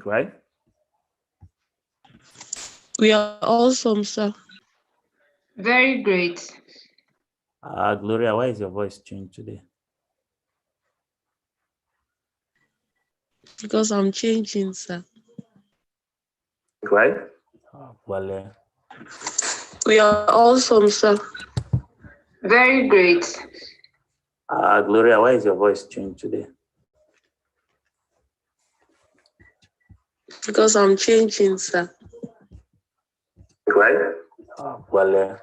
right? We are awesome, sir. Very great. Gloria, why is your voice changed today? Because I'm changing, sir. Right? Well, We are awesome, sir. Very great. Gloria, why is your voice changed today? Because I'm changing, sir. Right? Well,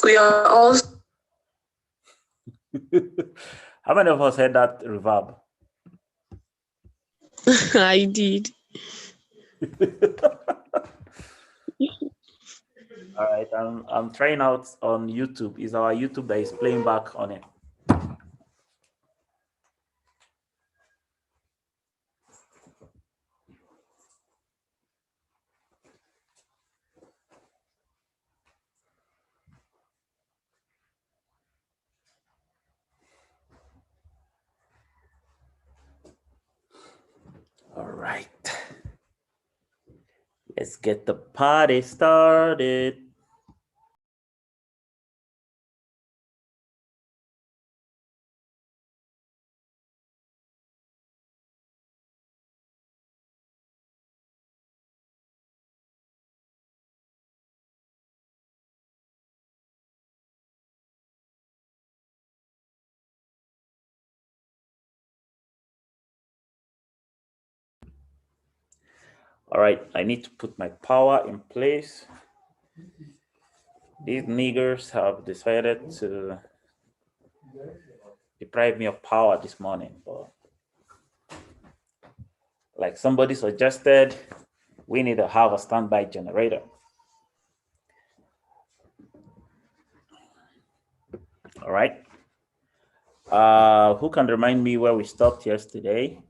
We are awesome. how many of us heard that reverb? I did. All right, I'm trying out on YouTube. Is our YouTube that is playing back on it? All right. Let's get the party started. All right, I need to put my power in place. These niggers have decided to deprive me of power this morning, but like somebody suggested, we need to have a standby generator. All right. Who can remind me where we stopped yesterday?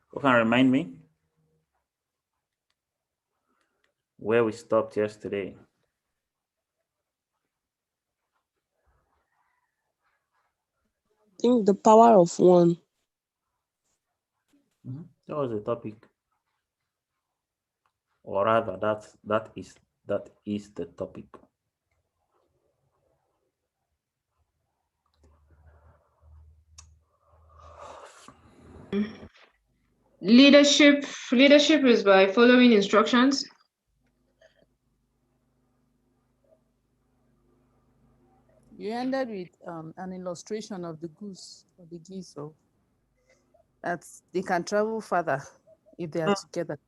Who can remind me where we stopped yesterday? I think the power of one. That was the topic, or rather, that is the topic. Leadership is by following instructions. You ended with an illustration of the goose or the geese, so that they can travel further if they are together.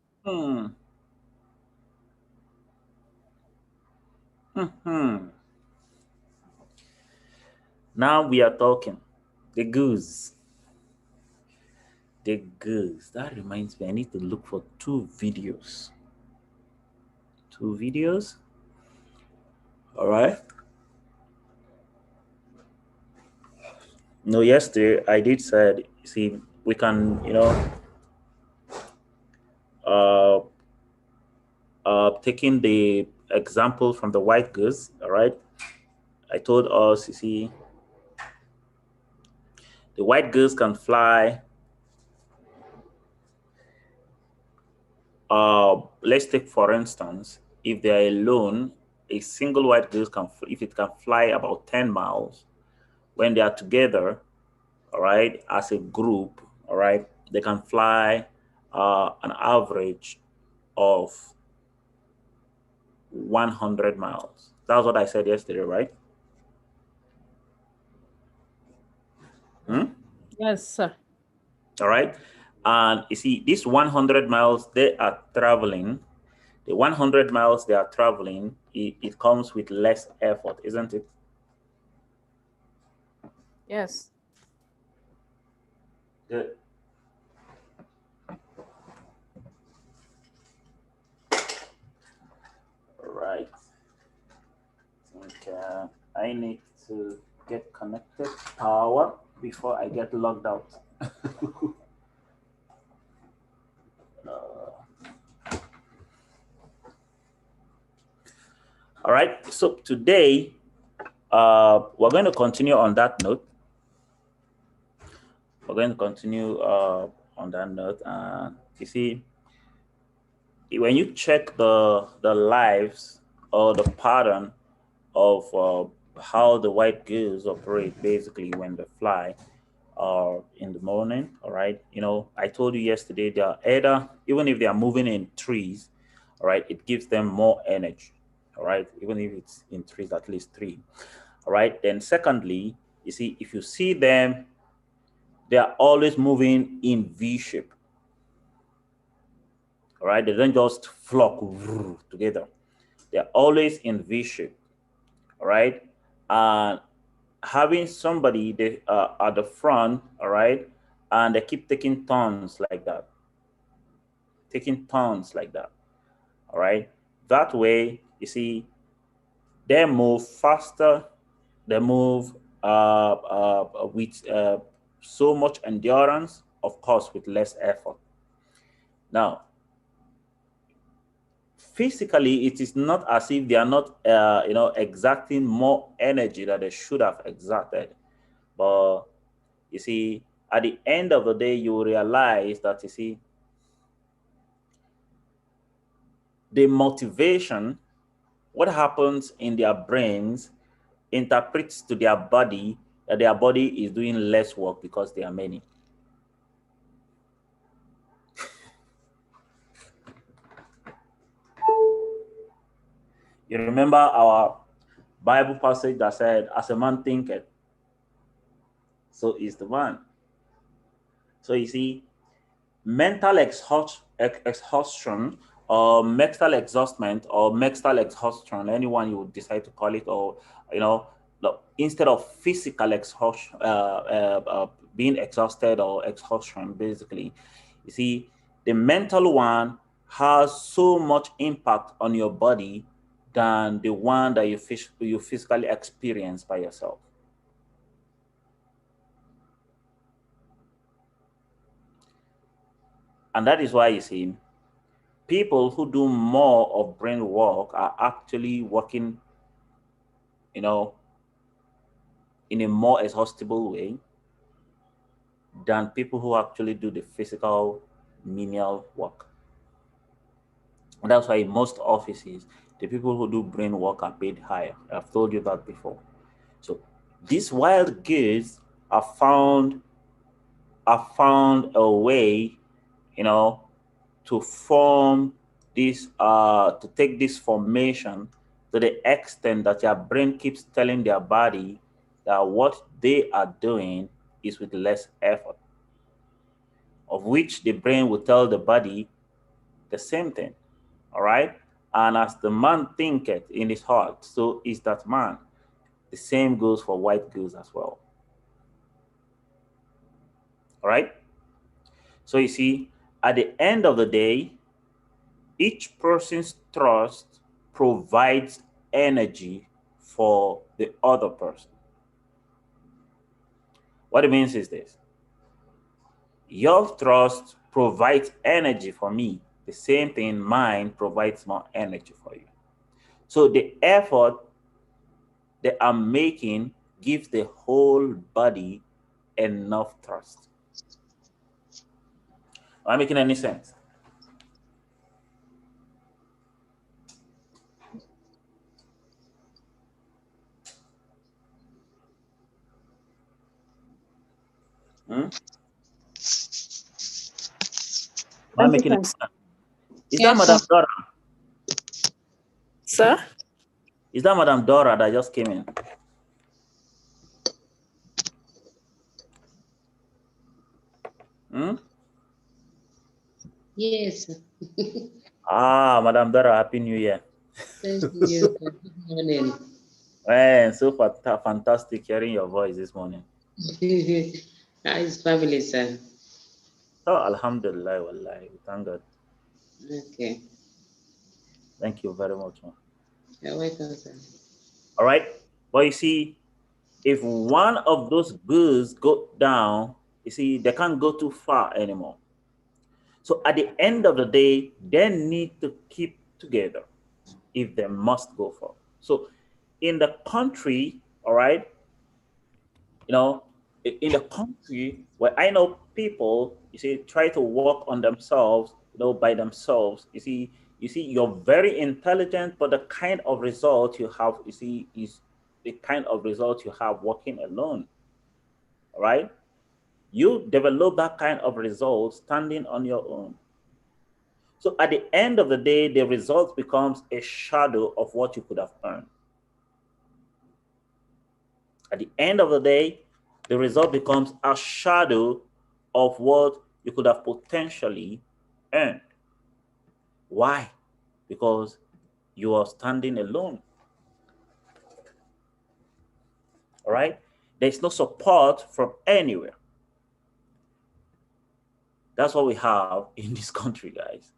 Now we are talking. The goose. The goose. That reminds me, I need to look for 2 videos. 2 videos. All right. No, yesterday I did said, see, we can, taking the example from the white goose. All right. I told us, you see, the white goose can fly. Let's take, for instance, if they are alone, a single white goose if it can fly about 10 miles, when they are together, all right, as a group, all right, they can fly an average of 100 miles. That's what I said yesterday, right? Yes, sir. All right. And you see, this 100 miles they are traveling, the 100 miles they are traveling, it comes with less effort, isn't it? Yes. Good. All right. I think I need to get connected to power before I get logged out. All right. So today, we're going to continue on that note. going to continue on that note. You see, when you check the lives or the pattern of how the white goose operate, basically when they fly in the morning, all right. I told you yesterday they are either, even if they are moving in trees, all right, it gives them more energy, all right, even if it's in trees, at least three, all right. Then secondly, you see, if you see them, they are always moving in V shape. All right, they don't just flock together. They're always in V shape. All right, and having somebody at the front, all right, and they keep taking turns like that, all right. That way, you see, they move faster. They move with so much endurance, of course, with less effort. Now, physically, it is not as if they are not, exerting more energy that they should have exerted. But you see, at the end of the day, you will realize that, you see, the motivation, what happens in their brains, interprets to their body that their body is doing less work because they are many. You remember our Bible passage that said, as a man thinketh, so is the man. So you see, mental exhaustion or mental exhaustion, anyone you would decide to call it, or instead of physical exhaustion, being exhausted or exhaustion, basically, you see, the mental one has so much impact on your body than the one that you physically experience by yourself. And that is why, you see, people who do more of brain work are actually working, in a more exhaustible way than people who actually do the physical menial work. And that's why in most offices, the people who do brain work are paid higher. I've told you that before. So these wild goods are found a way, to form this, to take this formation to the extent that your brain keeps telling their body that what they are doing is with less effort, of which the brain will tell the body the same thing. All right. And as the man thinketh in his heart, so is that man. The same goes for white goose as well. All right. So you see, at the end of the day, each person's trust provides energy for the other person. What it means is this: your trust provides energy for me. The same thing, mine provides more energy for you. So the effort that I'm making gives the whole body enough trust. Am I making any sense? Hmm? Am I Thank you, making sir. any sense? Is that Yes, sir. Madam Dora? Sir? Is that Madam Dora that just came in? Hmm? Yes. Madam Dora, Happy New Year. Thank you. Good morning. Man, so fantastic hearing your voice this morning. How is family, sir? Oh, Alhamdulillah, wallahi. Thank God. Okay. Thank you very much, man. You're welcome, sir. All right. But you see, if one of those goods go down, you see, they can't go too far anymore. So at the end of the day, they need to keep together if they must go far. So in the country, all right, you know, in the country where I know people, you see, try to work on themselves, by themselves. You see, you're very intelligent, but the kind of result you have, you see, is the kind of result you have working alone. All right, you develop that kind of result standing on your own. So at the end of the day, the result becomes a shadow of what you could have earned. At the end of the day, the result becomes a shadow of what you could have potentially earned. Why? Because you are standing alone. All right? There's no support from anywhere. That's what we have in this country, guys.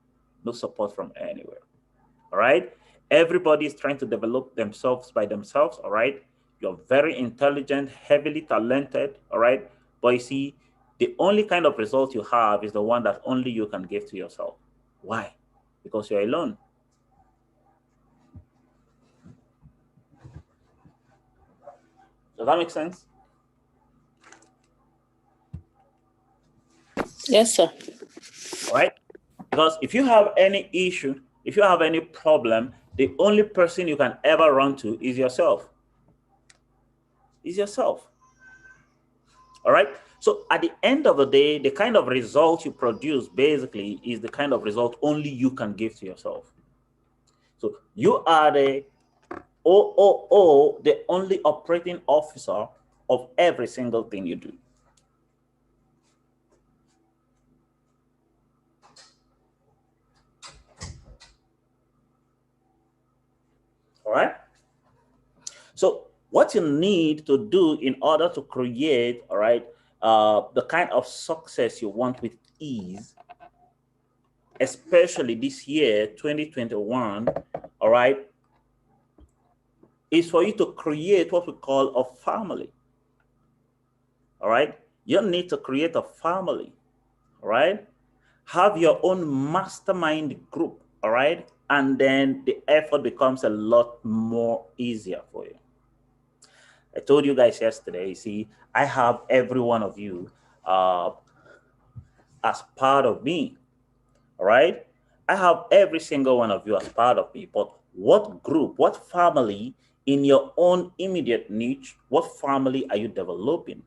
No support from anywhere. All right? Everybody is trying to develop themselves by themselves. All right? You're very intelligent, heavily talented. All right? But you see, the only kind of result you have is the one that only you can give to yourself. Why? Because you're alone. Does that make sense? Yes, sir. All right? Because if you have any issue, if you have any problem, the only person you can ever run to is yourself. Is yourself. All right? So at the end of the day, the kind of result you produce basically is the kind of result only you can give to yourself. So you are the OOO, the only operating officer of every single thing you do. All right? So what you need to do in order to create, all right, the kind of success you want with ease, especially this year, 2021, all right, is for you to create what we call a family. All right? You need to create a family. All right? Have your own mastermind group. All right? And then the effort becomes a lot more easier for you. I told you guys yesterday, see, I have every one of you as part of me. All right? I have every single one of you as part of me. But what group, what family in your own immediate niche, what family are you developing?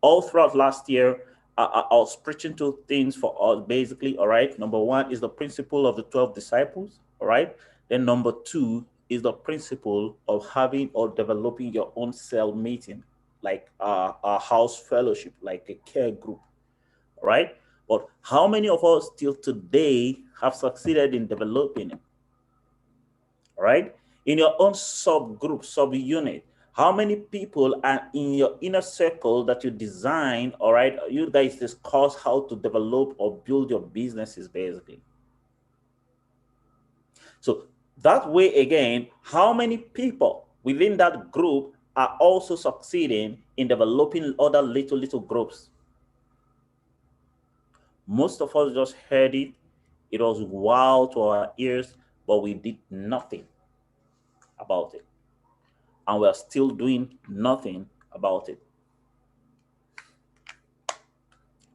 All throughout last year, I was preaching two things for us basically. All right. Number one is the principle of the 12 disciples. All right. Then number two is the principle of having or developing your own cell meeting, like a house fellowship, like a care group. All right. But how many of us till today have succeeded in developing it? All right. In your own subgroup, subunit, how many people are in your inner circle that you design? All right. You guys discuss how to develop or build your businesses basically. So that way, again, how many people within that group are also succeeding in developing other little groups? Most of us just heard it. It was wow to our ears, but we did nothing about it. And we're still doing nothing about it.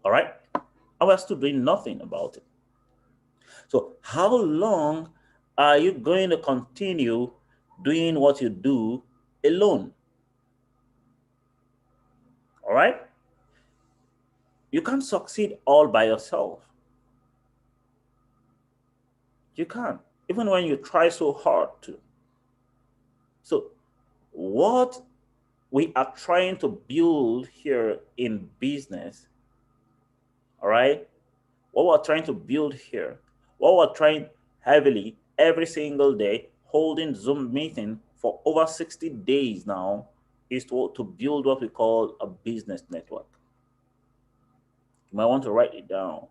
All right? And we're still doing nothing about it. So how long are you going to continue doing what you do alone? All right? You can't succeed all by yourself. You can't, even when you try so hard to. So what we are trying to build here in business, all right? What we're trying to build here, what we're trying heavily every single day, holding Zoom meeting for over 60 days now, is to build what we call a business network. You might want to write it down.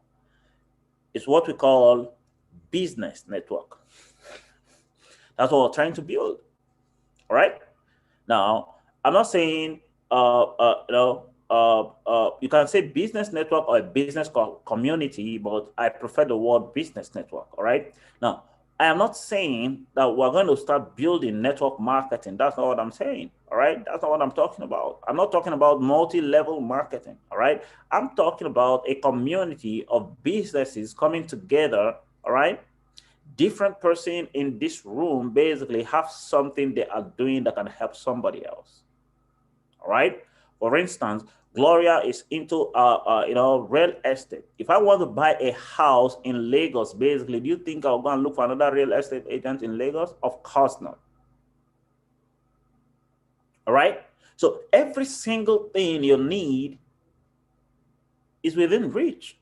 It's what we call business network. That's what we're trying to build. All right. Now, I'm not saying you can say business network or a business community, but I prefer the word business network. All right. Now, I am not saying that we're going to start building network marketing. That's not what I'm saying. All right. That's not what I'm talking about. I'm not talking about multi-level marketing. All right. I'm talking about a community of businesses coming together. All right. Different person in this room basically have something they are doing that can help somebody else. All right. For instance, Gloria is into real estate. If I want to buy a house in Lagos, basically, do you think I'll go and look for another real estate agent in Lagos? Of course not. All right. So every single thing you need is within reach.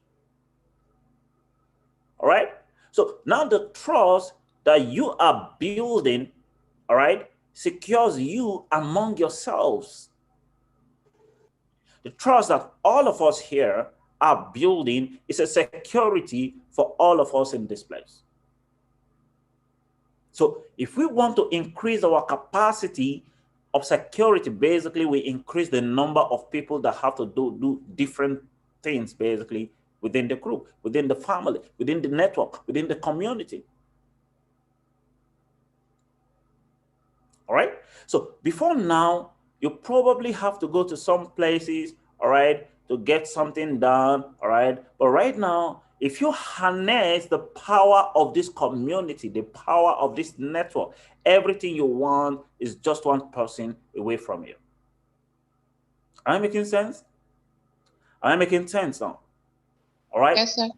All right. So now the trust that you are building, all right, secures you among yourselves. The trust that all of us here are building is a security for all of us in this place. So if we want to increase our capacity of security, basically we increase the number of people that have to do different things, basically within the group, within the family, within the network, within the community. All right. So before now, you probably have to go to some places, all right, to get something done, all right. But right now, if you harness the power of this community, the power of this network, everything you want is just one person away from you. Am I making sense? Am I making sense now? All right. Yes, sir.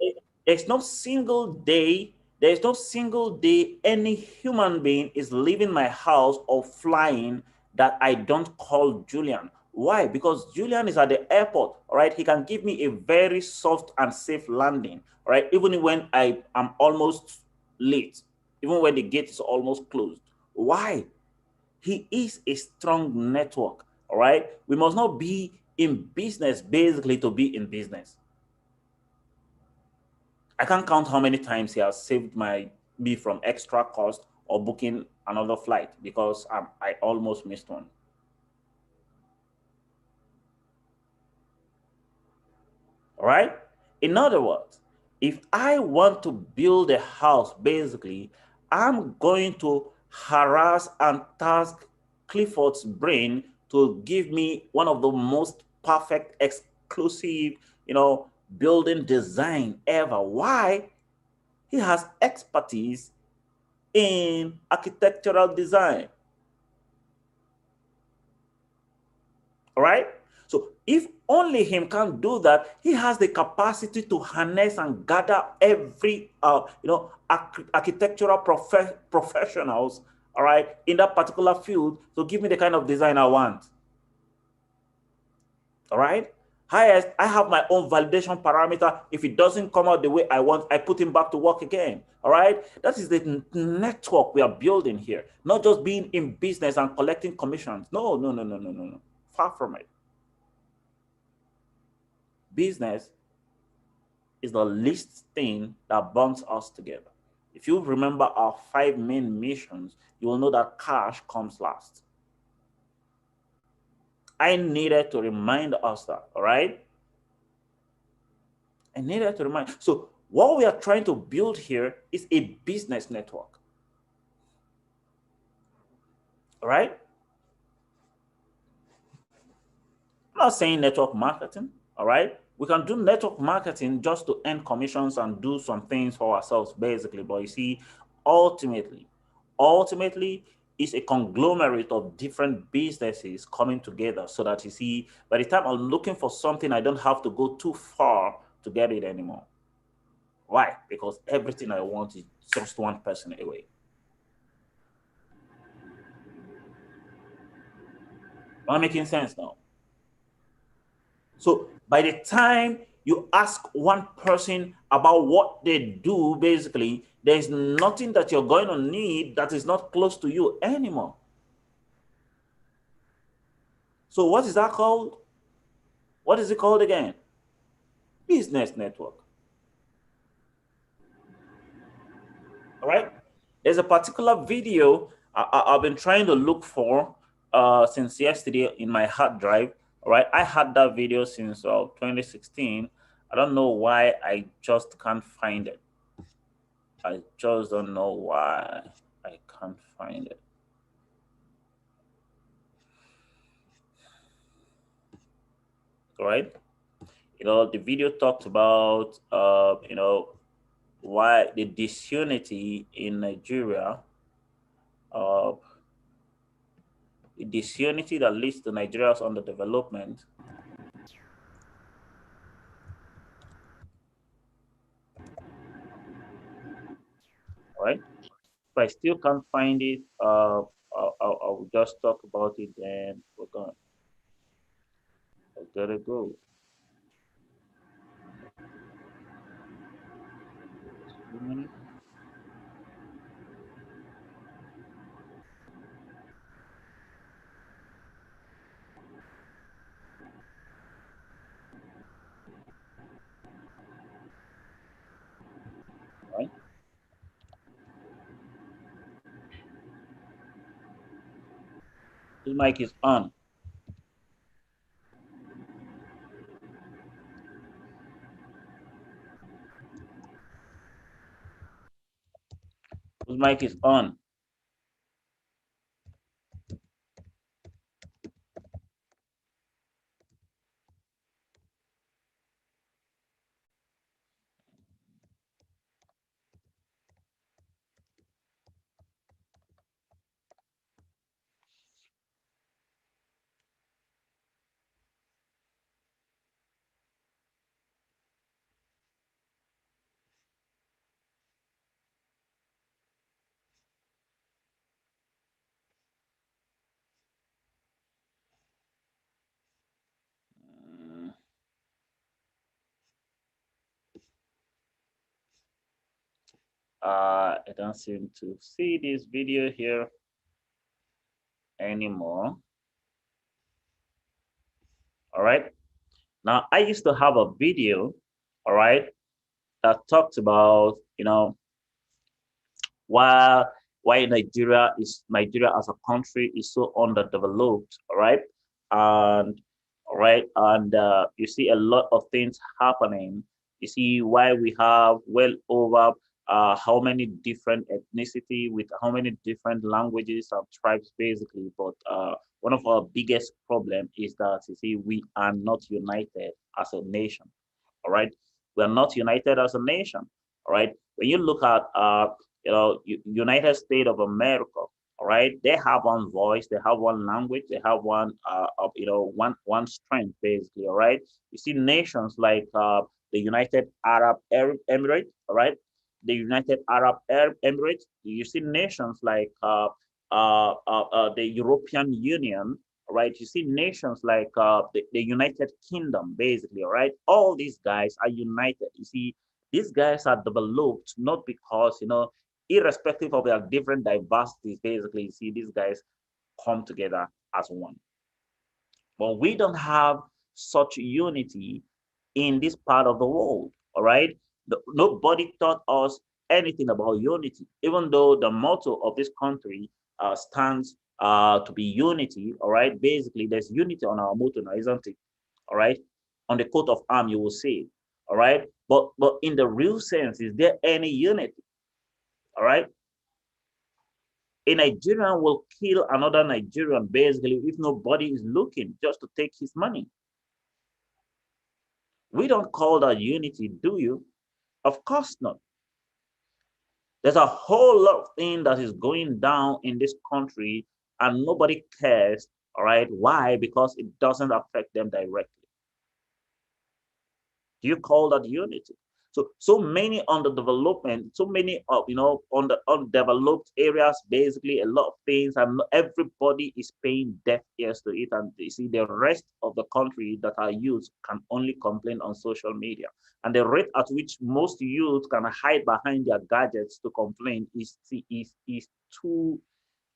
There's no single day, there's no single day any human being is leaving my house or flying that I don't call Julian. Why? Because Julian is at the airport. All right. He can give me a very soft and safe landing. All right. Even when I am almost late, even when the gate is almost closed. Why? He is a strong network. All right. We must not be in business basically to be in business. I can't count how many times he has saved me from extra cost or booking another flight because I almost missed one. All right. In other words, if I want to build a house, basically, I'm going to harass and task Clifford's brain to give me one of the most perfect, exclusive, building design ever. Why? He has expertise in architectural design. All right. So if only him can do that, he has the capacity to harness and gather every architectural professionals, all right, in that particular field to give me the kind of design I want. All right. Highest, I have my own validation parameter. If it doesn't come out the way I want, I put him back to work again. All right. That is the network we are building here, not just being in business and collecting commissions. No, no, no, no, no, no, no. Far from it. Business is the least thing that bonds us together. If you remember our 5 main missions, you will know that cash comes last. I needed to remind us that, all right? I needed to remind. So what we are trying to build here is a business network. All right? I'm not saying network marketing, all right? We can do network marketing just to earn commissions and do some things for ourselves, basically. But you see, ultimately, it's a conglomerate of different businesses coming together so that you see, by the time I'm looking for something, I don't have to go too far to get it anymore. Why? Because everything I want is just one person away. Am I making sense now? So by the time you ask one person about what they do, basically, there's nothing that you're going to need that is not close to you anymore. So what is that called? What is it called again? Business network. All right. There's a particular video I've been trying to look for since yesterday in my hard drive. All right. I had that video since 2016. I don't know why I just can't find it. I just don't know why I can't find it. Right? The video talked about, why the disunity in Nigeria, uh, the disunity that leads to Nigeria's underdevelopment. Right? If I still can't find it, I'll just talk about it. Then we're gonna. There it go. 2 minutes. Right? This mic is on. This mic is on. Mm, I don't seem to see this video here anymore. All right. Now I used to have a video, all right, that talked about, why Nigeria as a country is so underdeveloped, all right, and all right, and you see a lot of things happening. You see why we have well over how many different ethnicity with how many different languages and tribes basically, but one of our biggest problem is that you see we are not united as a nation. All right, we are not united as a nation. All right, when you look at United States of America, all right, they have one voice, they have one language, they have one one strength basically. All right, you see nations like the United Arab Emirates, all right, the United Arab Emirates. You see nations like the European Union, right? You see nations like the United Kingdom, basically, all right? All these guys are united. You see, these guys are developed not because, irrespective of their different diversities, basically, you see, these guys come together as one. But we don't have such unity in this part of the world, all right? Nobody taught us anything about unity, even though the motto of this country stands to be unity, all right? Basically, there's unity on our motto now, isn't it? All right? On the coat of arm, you will see it, all right? But in the real sense, is there any unity, all right? A Nigerian will kill another Nigerian basically if nobody is looking just to take his money. We don't call that unity, do you? Of course not. There's a whole lot of things that is going down in this country and nobody cares. All right. Why? Because it doesn't affect them directly. Do you call that unity? So many underdevelopment, so many on the undeveloped areas, basically a lot of things, and everybody is paying deaf ears to it. And you see, the rest of the country that are youth can only complain on social media. And the rate at which most youth can hide behind their gadgets to complain is too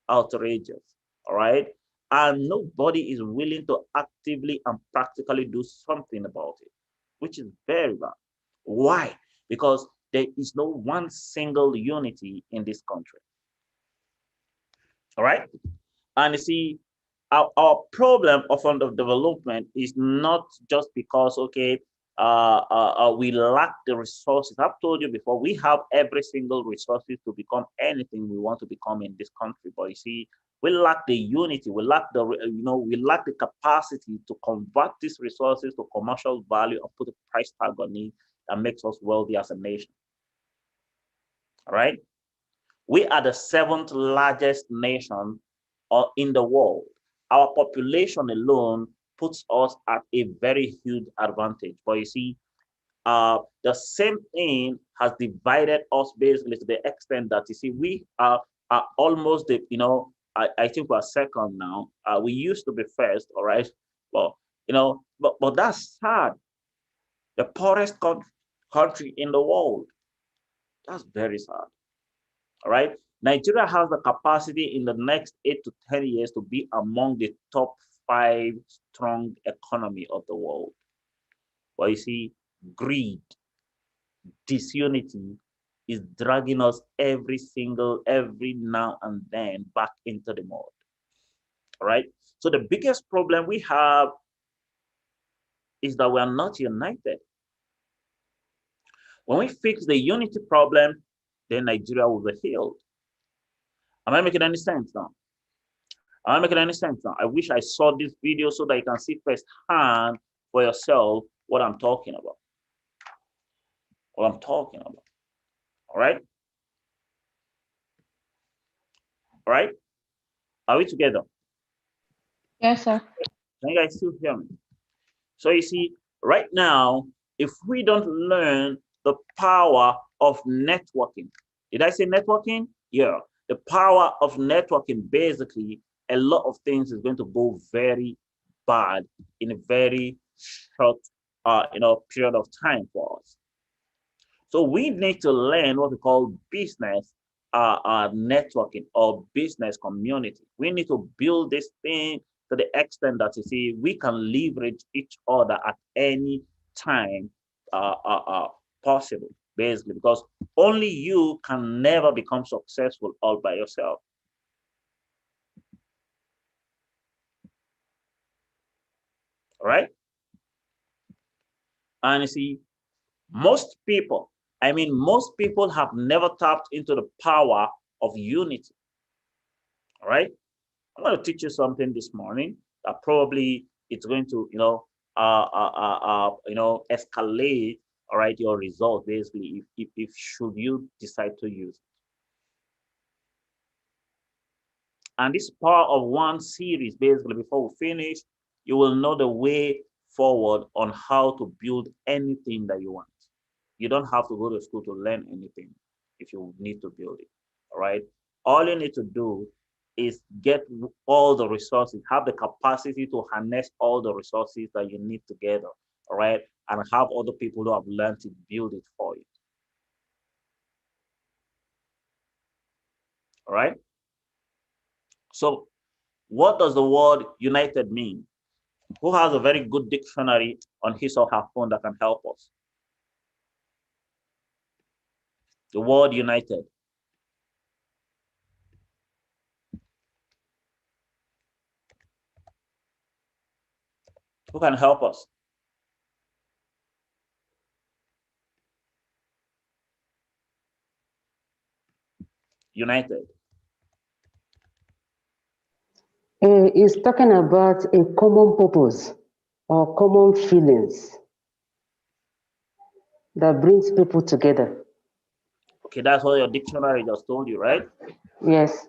outrageous. All right. And nobody is willing to actively and practically do something about it, which is very bad. Why? Because there is no one single unity in this country. All right. And you see, our problem of underdevelopment is not just because, okay, we lack the resources. I've told you before, we have every single resources to become anything we want to become in this country. But you see, we lack the unity. We lack the, we lack the capacity to convert these resources to commercial value and put a price tag on it that makes us wealthy as a nation. All right. We are the 7th largest nation in the world. Our population alone puts us at a very huge advantage. But you see, the same thing has divided us basically to the extent that you see we are almost the I think we're second now. We used to be first, all right, but but that's sad. The poorest country in the world. That's very sad. All right. Nigeria has the capacity in the next 8 to 10 years to be among the top 5 strong economy of the world. But you see, greed, disunity is dragging us every now and then back into the mud. All right. So the biggest problem we have is that we are not united. When we fix the unity problem, then Nigeria will be healed. Am I making any sense now? Am I making any sense now? I wish I saw this video so that you can see firsthand for yourself what I'm talking about. What I'm talking about. All right. All right. Are we together? Yes, sir. Can you guys still hear me? So you see, right now, if we don't learn the power of networking, did I say networking? Yeah. The power of networking, basically, a lot of things is going to go very bad in a very short, period of time for us. So we need to learn what we call business networking or business community. We need to build this thing to the extent that you see we can leverage each other at any time possible, basically, because only you can never become successful all by yourself. All right. And you see, most people, most people have never tapped into the power of unity. All right. I'm going to teach you something this morning that probably it's going to, escalate, all right, your result basically if should you decide to use it. And this power of one series, basically, before we finish, you will know the way forward on how to build anything that you want. You don't have to go to school to learn anything if you need to build it. All right. All you need to do is get all the resources, have the capacity to harness all the resources that you need together. All right. And have other people who have learned to build it for you. All right. So, what does the word united mean? Who has a very good dictionary on his or her phone that can help us? The word united. Who can help us? United. It's talking about a common purpose or common feelings that brings people together. Okay, that's what your dictionary just told you, right? Yes.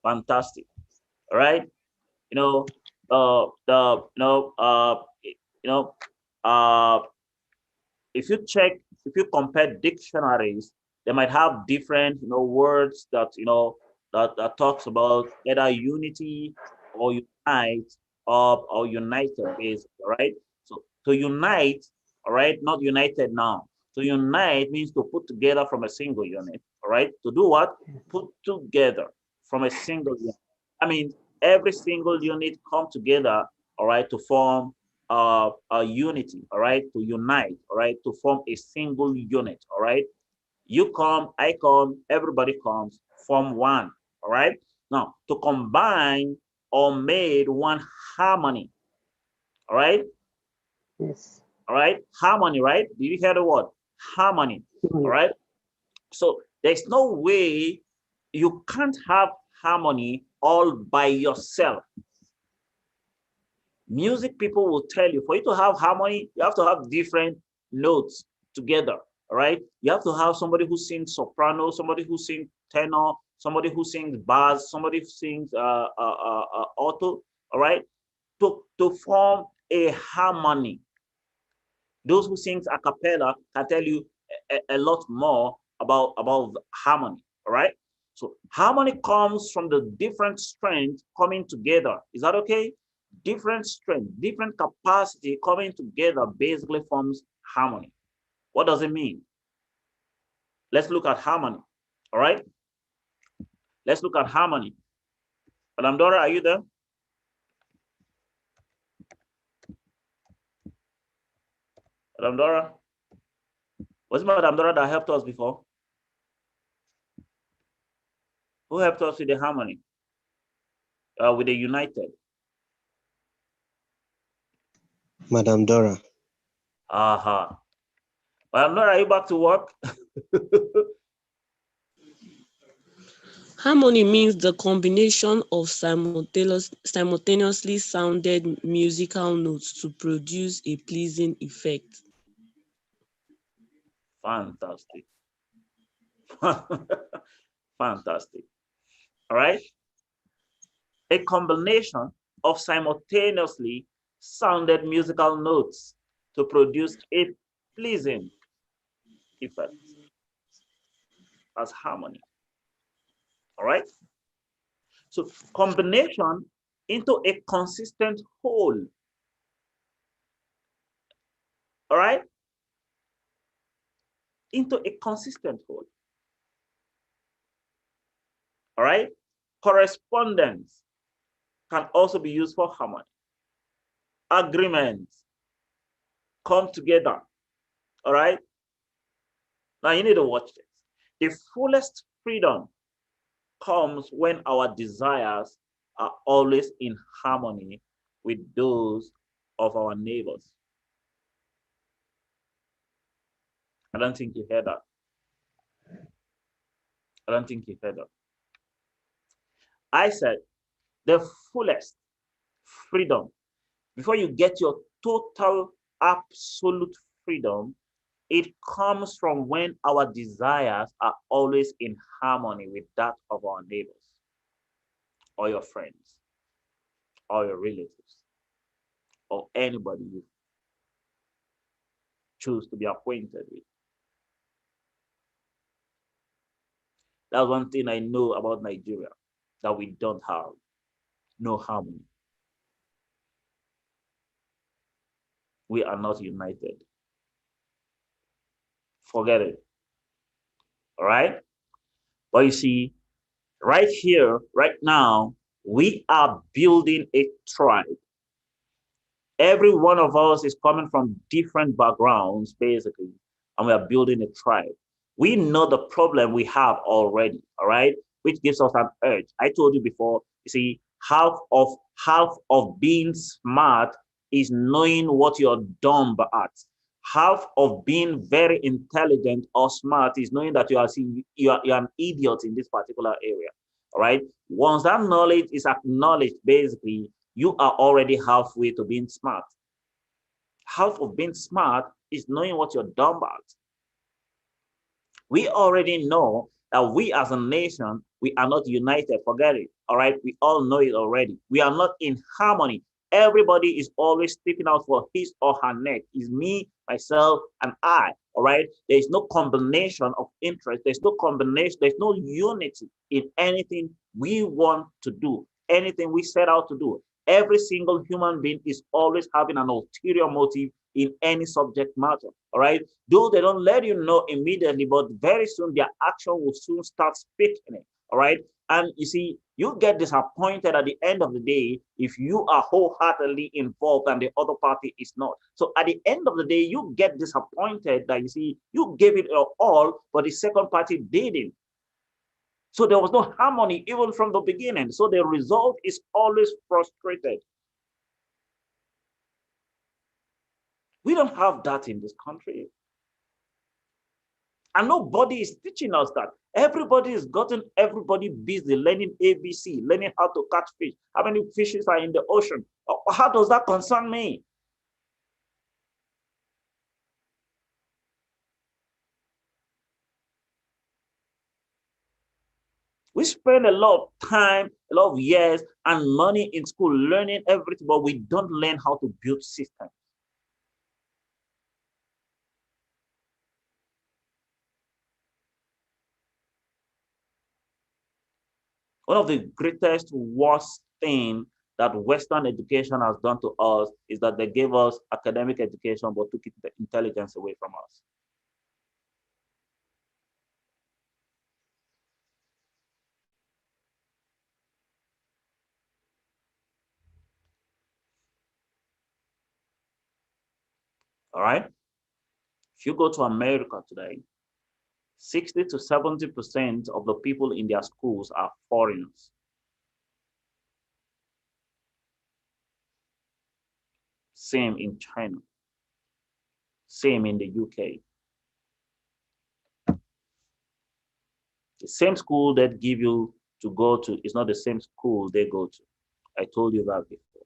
Fantastic. All right. You know, the you know, uh, if you compare dictionaries, they might have different words that that talks about either unity or unite or united basically, right? So to unite, all right, not united now. To unite means to put together from a single unit, all right? To do what? Put together from a single unit. I mean, every single unit come together, all right, to form a unity, all right, to unite, all right, to form a single unit, all right. You come, I come, everybody comes, form one, all right. Now, to combine or made one harmony, all right. Yes. All right, harmony, right? Did you hear the word harmony? All right. So there's no way you can't have harmony all by yourself. Music people will tell you, for you to have harmony, you have to have different notes together. All right. You have to have somebody who sings soprano, somebody who sings tenor, somebody who sings bass, somebody who sings alto. All right. To form a harmony. Those who sing a cappella can tell you a lot more about harmony. All right. So harmony comes from the different strengths coming together. Is that okay? Different strength, different capacity coming together basically forms harmony. What does it mean? Let's look at harmony. All right. Let's look at harmony. Madam Dora, are you there? Madam Dora? Was it Madam Dora that helped us before? Who helped us with the harmony? With the united? Madam Dora. Aha. Madam Dora, are you back to work? Harmony means the combination of simultaneously sounded musical notes to produce a pleasing effect. Fantastic. Fantastic. All right. A combination of simultaneously sounded musical notes to produce a pleasing effect as harmony. All right. So combination into a consistent whole. All right. Into a consistent whole. All right. Correspondence can also be used for harmony. Agreements come together. All right. Now you need to watch this. The fullest freedom comes when our desires are always in harmony with those of our neighbors. I don't think you heard that. I don't think you heard that. I said the fullest freedom, before you get your total absolute freedom, it comes from when our desires are always in harmony with that of our neighbors or your friends or your relatives or anybody you choose to be acquainted with. That's one thing I know about Nigeria that we don't have. No harmony. We are not united. Forget it. All right? But you see, right here, right now, we are building a tribe. Every one of us is coming from different backgrounds, basically, and we are building a tribe. We know the problem we have already, all right, which gives us an urge. I told you before, you see, half of being smart is knowing what you're dumb at. Half of being very intelligent or smart is knowing that you're an idiot in this particular area. All right. Once that knowledge is acknowledged, basically, you are already halfway to being smart. Half of being smart is knowing what you're dumb at. We already know that we as a nation, we are not united. Forget it. All right. We all know it already. We are not in harmony. Everybody is always sticking out for his or her neck. It's me, myself, and I. All right. There is no combination of interest. There's no combination. There's no unity in anything we want to do, anything we set out to do. Every single human being is always having an ulterior motive in any subject matter. All right. Though they don't let you know immediately, but very soon their action will soon start speaking it. All right. And you see, you get disappointed at the end of the day if you are wholeheartedly involved and the other party is not. So at the end of the day, you get disappointed that you see, you gave it your all, but the second party didn't. So there was no harmony even from the beginning. So the result is always frustrated. We don't have that in this country. And nobody is teaching us that. Everybody has gotten everybody busy learning ABC, learning how to catch fish, how many fishes are in the ocean. How does that concern me? We spend a lot of time, a lot of years and money in school learning everything, but we don't learn how to build systems. One of the greatest, worst thing that Western education has done to us is that they gave us academic education, but took the intelligence away from us. All right? If you go to America today, 60 to 70% of the people in their schools are foreigners. Same in China. Same in the UK. The same school that give you to go to is not the same school they go to. I told you that before.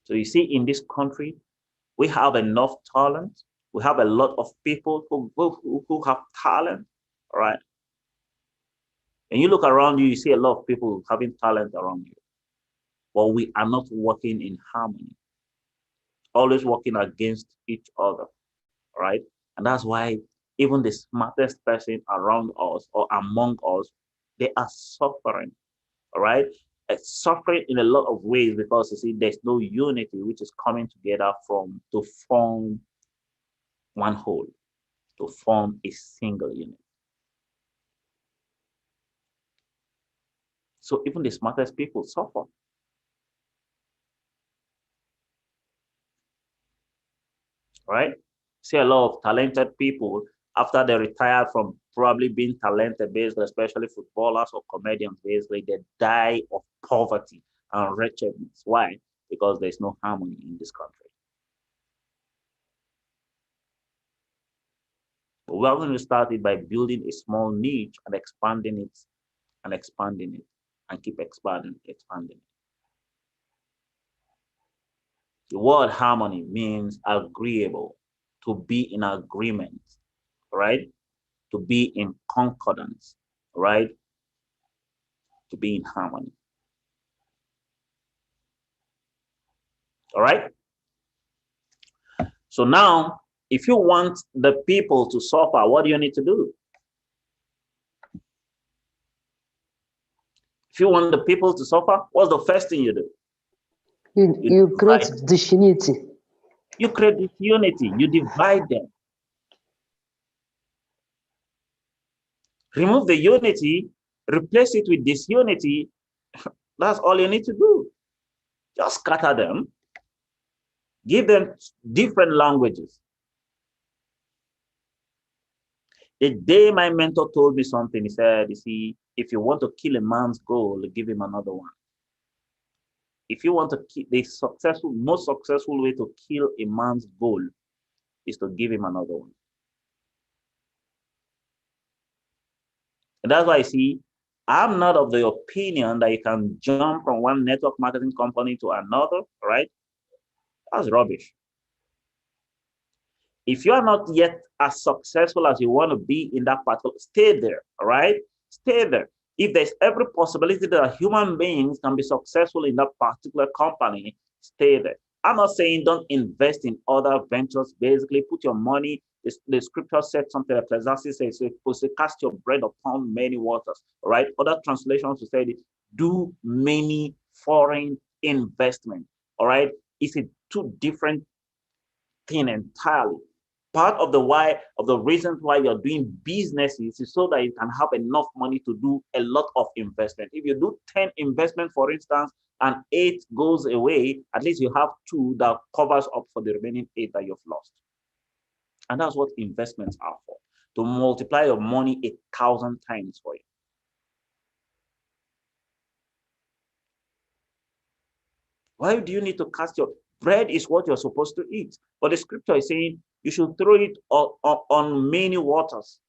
So you see, in this country, we have enough talent. We have a lot of people who have talent, all right? And you look around you, you see a lot of people having talent around you. But we are not working in harmony, always working against each other, right? And that's why even the smartest person around us or among us, they are suffering, all right? It's suffering in a lot of ways because you see, there's no unity which is coming together to form one whole, to form a single unit. So even the smartest people suffer. Right? See a lot of talented people after they retire from probably being talented, basically, especially footballers or comedians, basically, they die of poverty and wretchedness. Why? Because there's no harmony in this country. But we're going to start it by building a small niche and expanding it and expanding it and keep expanding it. The word harmony means agreeable, to be in agreement, right? To be in concordance, right? To be in harmony. All right? So now, if you want the people to suffer, what do you need to do? If you want the people to suffer, what's the first thing you do? You create disunity. You create disunity. You divide them. Remove the unity, replace it with disunity. That's all you need to do. Just scatter them. Give them different languages. The day my mentor told me something, he said, you see, if you want to kill a man's goal, give him another one. If you want to kill most successful way to kill a man's goal is to give him another one. And that's why I see, I'm not of the opinion that you can jump from one network marketing company to another, right? That's rubbish. If you are not yet as successful as you want to be in that particular, stay there, all right? Stay there. If there's every possibility that human beings can be successful in that particular company, stay there. I'm not saying don't invest in other ventures. Basically, put your money. The scripture said something. Ecclesiastes says, so cast your bread upon many waters. All right. Other translations say, do many foreign investment. All right. It's a two different thing entirely. Part of the reasons why you're doing businesses is so that you can have enough money to do a lot of investment. If you do 10 investment, for instance, and 8 goes away, at least you have 2 that covers up for the remaining 8 that you've lost. And that's what investments are for, to multiply your money 1,000 times for you. Why do you need to cast your, Bread is what you're supposed to eat. But the scripture is saying you should throw it on many waters.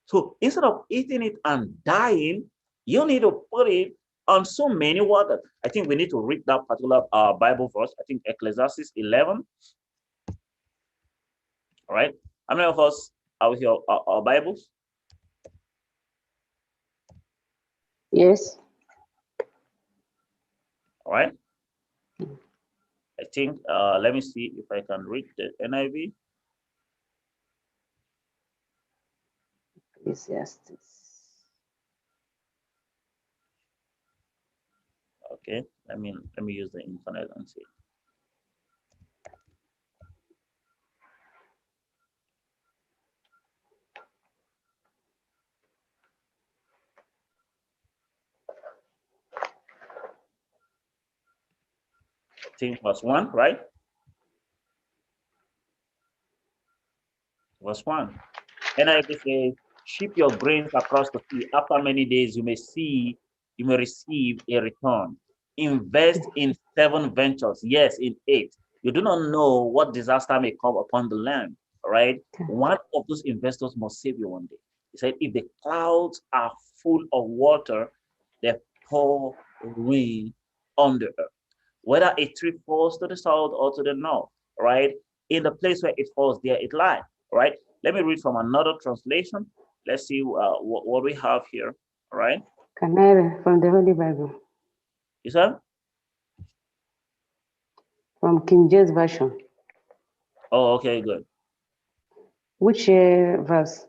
So instead of eating it and dying, you need to put it on so many waters. I think we need to read that particular Bible verse. I think Ecclesiastes 11. All right. How many of us have your our Bibles? Yes. All right. I think, let me see if I can read the NIV. Ecclesiastes. Okay, let me use the internet and see. I think verse 1, right? Verse 1. NIV says, ship your grains across the sea. After many days, you may receive a return. Invest in 7 ventures. Yes, in 8. You do not know what disaster may come upon the land. All right. One of those investors must save you one day. He said, if the clouds are full of water, they pour rain on the earth. Whether a tree falls to the south or to the north, right? In the place where it falls, there it lies, right? Let me read from another translation. Let's see what we have here, all right? Can I read from the Holy Bible? You said? From King James Version. Oh, okay, good. Which verse?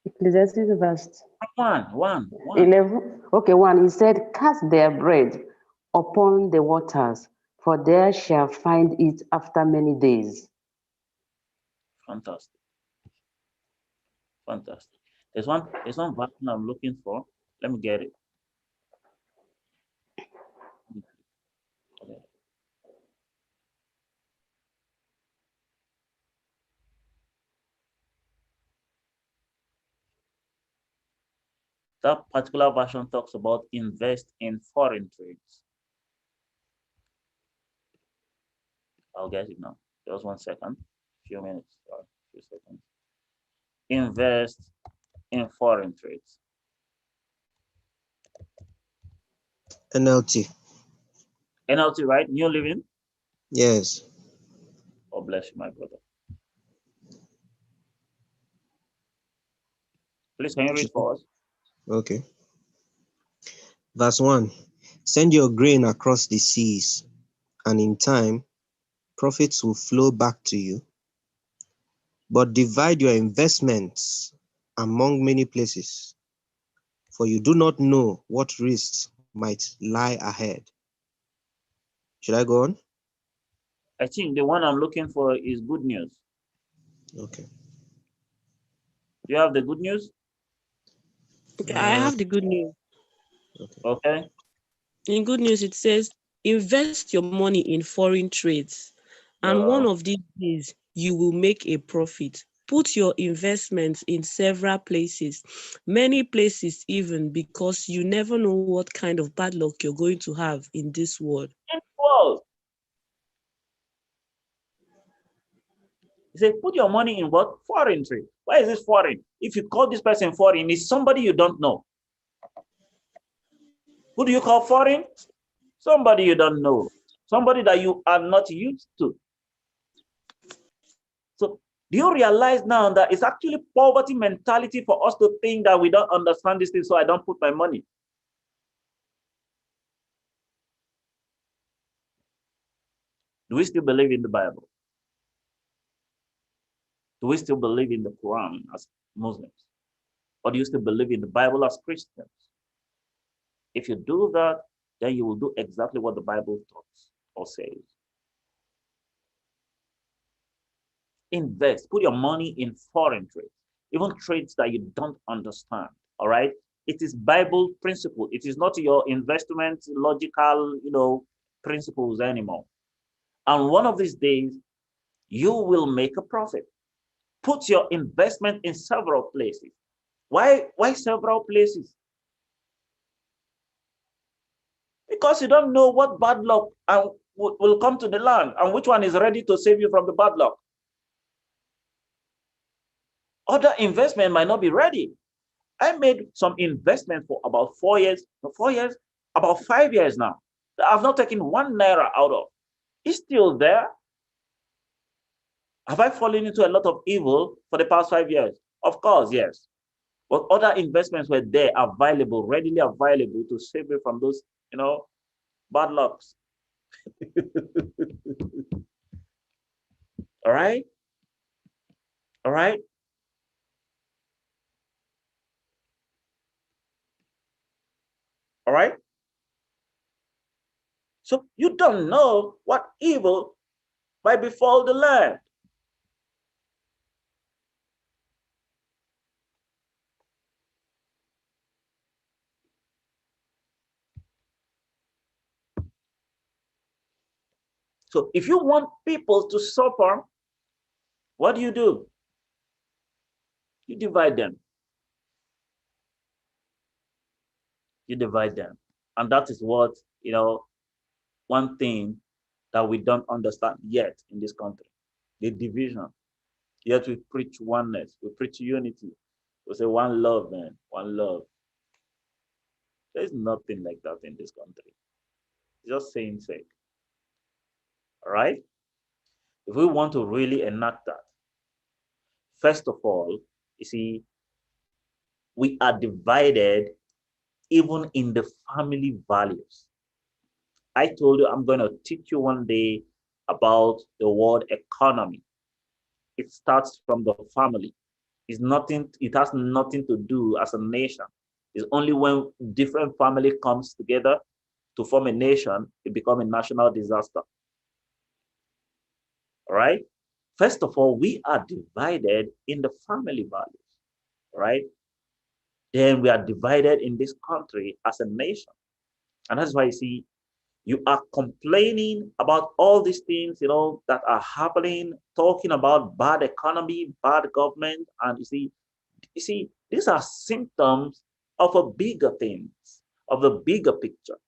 Ecclesiastes verse One. 11. Okay, 1. He said, cast their bread upon the waters, for there shall find it after many days. Fantastic. Fantastic. There's one version I'm looking for. Let me get it. Okay. That particular version talks about invest in foreign trades. I'll get it now. Just 1 second. Few minutes. Sorry, few seconds. Invest in foreign trades. NLT. NLT, right? New Living. Yes. God bless you, my brother. Please, can you read for us? Okay. Verse 1. Send your grain across the seas, and in time, profits will flow back to you. But divide your investments among many places, for you do not know what risks might lie ahead. Should I go on? I think the one I'm looking for is good news. Okay. Do you have the good news? Okay, I have the good news. Okay. In good news, it says, invest your money in foreign trades, and one of these days you will make a profit. Put your investments in several places, many places even, because you never know what kind of bad luck you're going to have in this world. Well, he said, put your money in what? Foreign trade. Why is this foreign? If you call this person foreign, it's somebody you don't know. Who do you call foreign? Somebody you don't know. Somebody that you are not used to. So do you realize now that it's actually poverty mentality for us to think that we don't understand this thing, so I don't put my money? Do we still believe in the Bible? Do we still believe in the Quran as Muslims? Or do you still believe in the Bible as Christians? If you do that, then you will do exactly what the Bible talks or says. Invest, put your money in foreign trades, even trades that you don't understand. All right. It is Bible principle. It is not your investment logical, principles anymore. And one of these days, you will make a profit. Put your investment in several places. Why several places? Because you don't know what bad luck and will come to the land, and which one is ready to save you from the bad luck? Other investment might not be ready. I made some investment for about 4 years, about 5 years now. I've not taken 1 naira out of. It's still there. Have I fallen into a lot of evil for the past 5 years? Of course, yes. But other investments were there, available, readily available to save me from those, bad lucks. All right? All right? All right? So you don't know what evil might befall the land. So if you want people to suffer, what do? You divide them. You divide them. And that is what, one thing that we don't understand yet in this country, the division. Yet we preach oneness, we preach unity. We say one love, man, one love. There's nothing like that in this country. It's just saying sake. All right? If we want to really enact that, first of all, you see, we are divided even in the family values. I told you I'm going to teach you one day about the word economy. It starts from the family. It has nothing to do as a nation. It's only when different family comes together to form a nation, it becomes a national disaster. All right? First of all, we are divided in the family values, right? Then we are divided in this country as a nation. And that's why you see, you are complaining about all these things, that are happening, talking about bad economy, bad government, and you see, these are symptoms of a bigger things, of the bigger picture.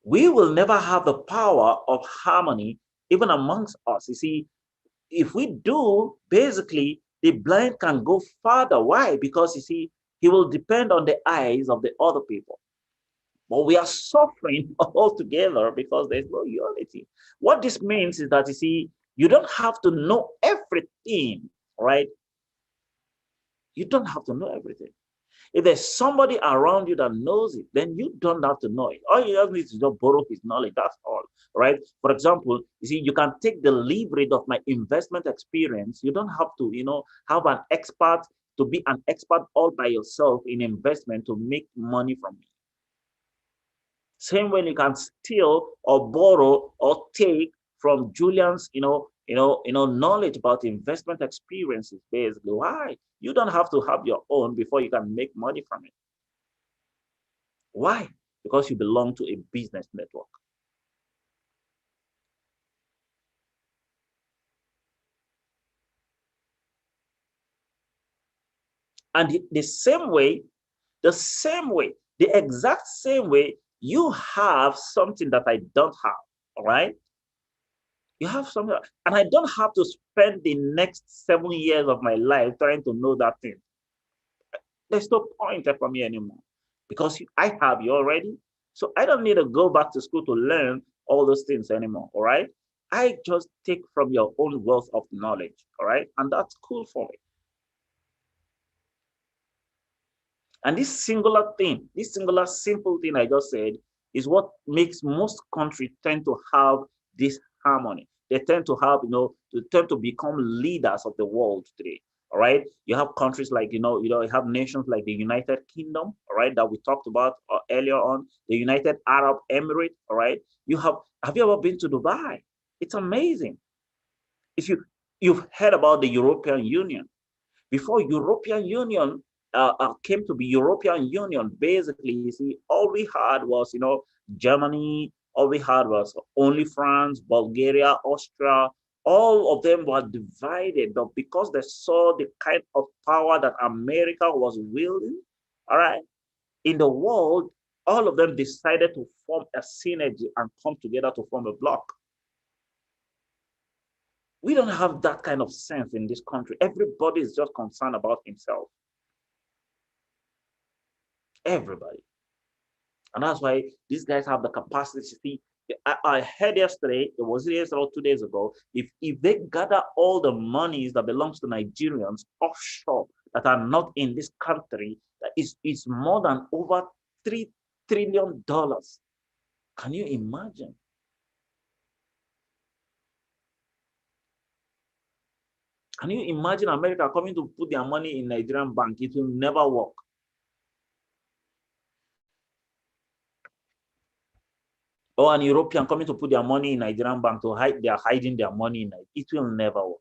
We will never have the power of harmony even amongst us. You see, if we do, basically, the blind can go farther. Why? Because, you see, he will depend on the eyes of the other people. But we are suffering all together because there's no unity. What this means is that, you see, you don't have to know everything, right? You don't have to know everything. If there's somebody around you that knows it, then you don't have to know it. All you have to do is just borrow his knowledge. That's all, right? For example, you see, you can take the leverage of my investment experience. You don't have to, have an expert to be an expert all by yourself in investment to make money from me. Same way you can steal or borrow or take from Julian's, knowledge about investment experiences, basically. Why? You don't have to have your own before you can make money from it. Why? Because you belong to a business network. And the same way, the exact same way, you have something that I don't have, all right? You have something, and I don't have to spend the next 7 years of my life trying to know that thing. There's no point for me anymore because I have you already. So I don't need to go back to school to learn all those things anymore, all right? I just take from your own wealth of knowledge, all right? And that's cool for me. And this singular thing, this singular simple thing I just said is what makes most countries tend to have this harmony. They tend to have, they tend to become leaders of the world today. All right. You have countries like, you have nations like the United Kingdom, all right, that we talked about earlier on, the United Arab Emirates, all right. Have you ever been to Dubai? It's amazing. If you've heard about the European Union, before European Union came to be European Union, basically, you see, all we had was, Germany, all we had was only France, Bulgaria, Austria, all of them were divided, but because they saw the kind of power that America was wielding, all right, in the world, All of them decided to form a synergy and come together to form a block. We don't have that kind of sense in this country. Everybody is just concerned about himself. Everybody. And that's why these guys have the capacity to see. I heard yesterday, it was yesterday or 2 days ago, if they gather all the monies that belongs to Nigerians offshore that are not in this country, that is more than over $3 trillion. Can you imagine? Can you imagine America coming to put their money in Nigerian bank? It will never work. Or an European coming to put their money in Nigerian bank to hide, they are hiding their money in it. It will never work.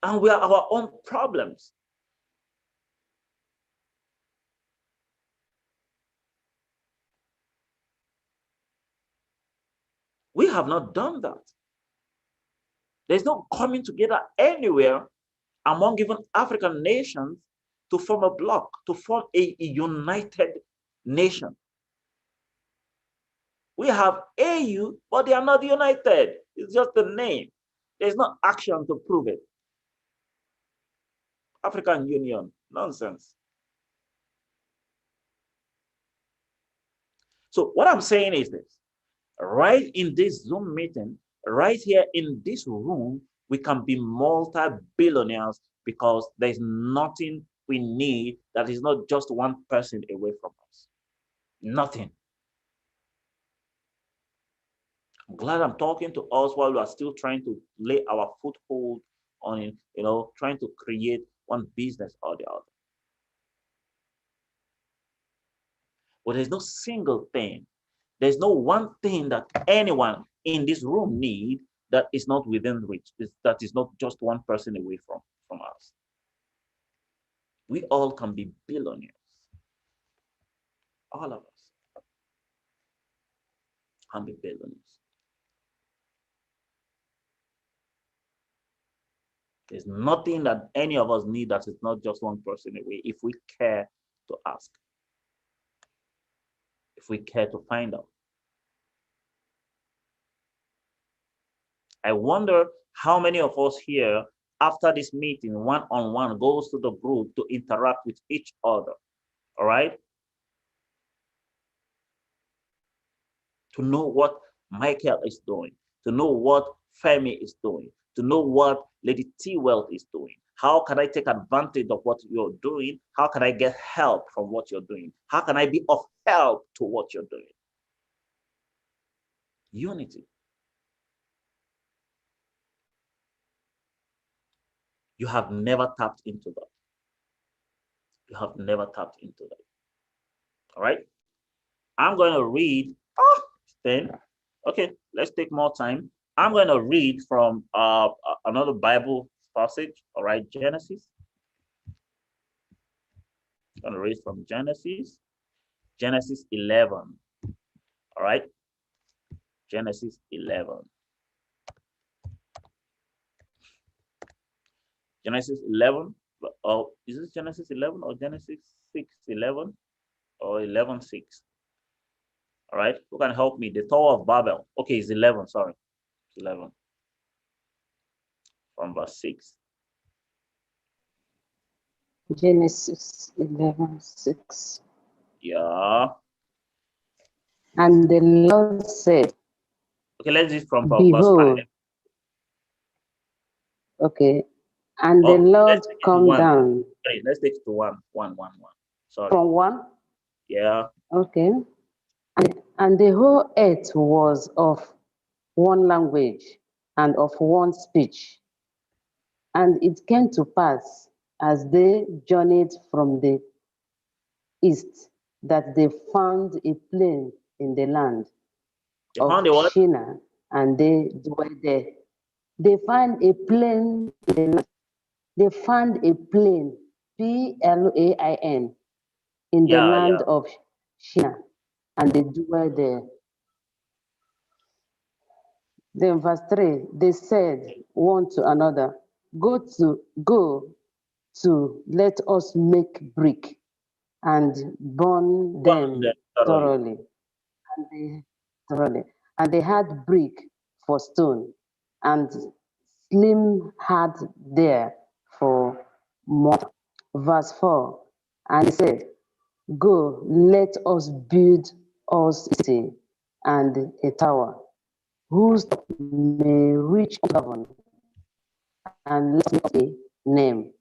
And we are our own problems. We have not done that. There's no coming together anywhere among even African nations to form a bloc, to form a united nation. We have AU, but they are not united. It's just the name. There's no action to prove it. African Union, nonsense. So what I'm saying is this, right in this Zoom meeting, right here in this room, we can be multi-billionaires because there's nothing we need that is not just one person away from us. Nothing. I'm glad I'm talking to us while we are still trying to lay our foothold on, trying to create one business or the other. But there's no single thing. There's no one thing that anyone in this room need that is not within reach, that is not just one person away from us. We all can be billionaires. All of us can be billionaires. There's nothing that any of us need that is not just one person away if we care to ask, if we care to find out. I wonder how many of us here, after this meeting, one-on-one, goes to the group to interact with each other, all right? To know what Michael is doing, to know what Femi is doing, to know what Lady T Wealth is doing. How can I take advantage of what you're doing? How can I get help from what you're doing? How can I be of help to what you're doing? Unity. You have never tapped into that. You have never tapped into that. All right. I'm going to read. Then, okay, let's take more time. I'm going to read from another Bible passage. All right, Genesis. I'm going to read from Genesis 11. All right, Genesis 11. Genesis 11. Oh, is it Genesis 11 or Genesis 6:11 or 11:6? All right, who can help me? The Tower of Babel. Okay, it's 11. Sorry, it's 11 from verse 6. Genesis 11:6. Yeah. And the Lord said, okay, let's read from verse 5. Behold, okay, and the Lord come down. Sorry, let's take it to one. Sorry. From 1? Yeah. Okay. And the whole earth was of one language and of one speech. And it came to pass, as they journeyed from the east, that they found a plain in the land They found a of what? Shinar, and they dwelt there. They found a plain in the land. They found a plain, Plain, in the land of Shinar, and they dwelt there. Then verse 3, they said one to another, go to, let us make brick and burn them thoroughly. And they had brick for stone, and slim had there for mortar. Verse 4, and he said, Go, let us build us a city and a tower, whose top may reach heaven, and let us make a name,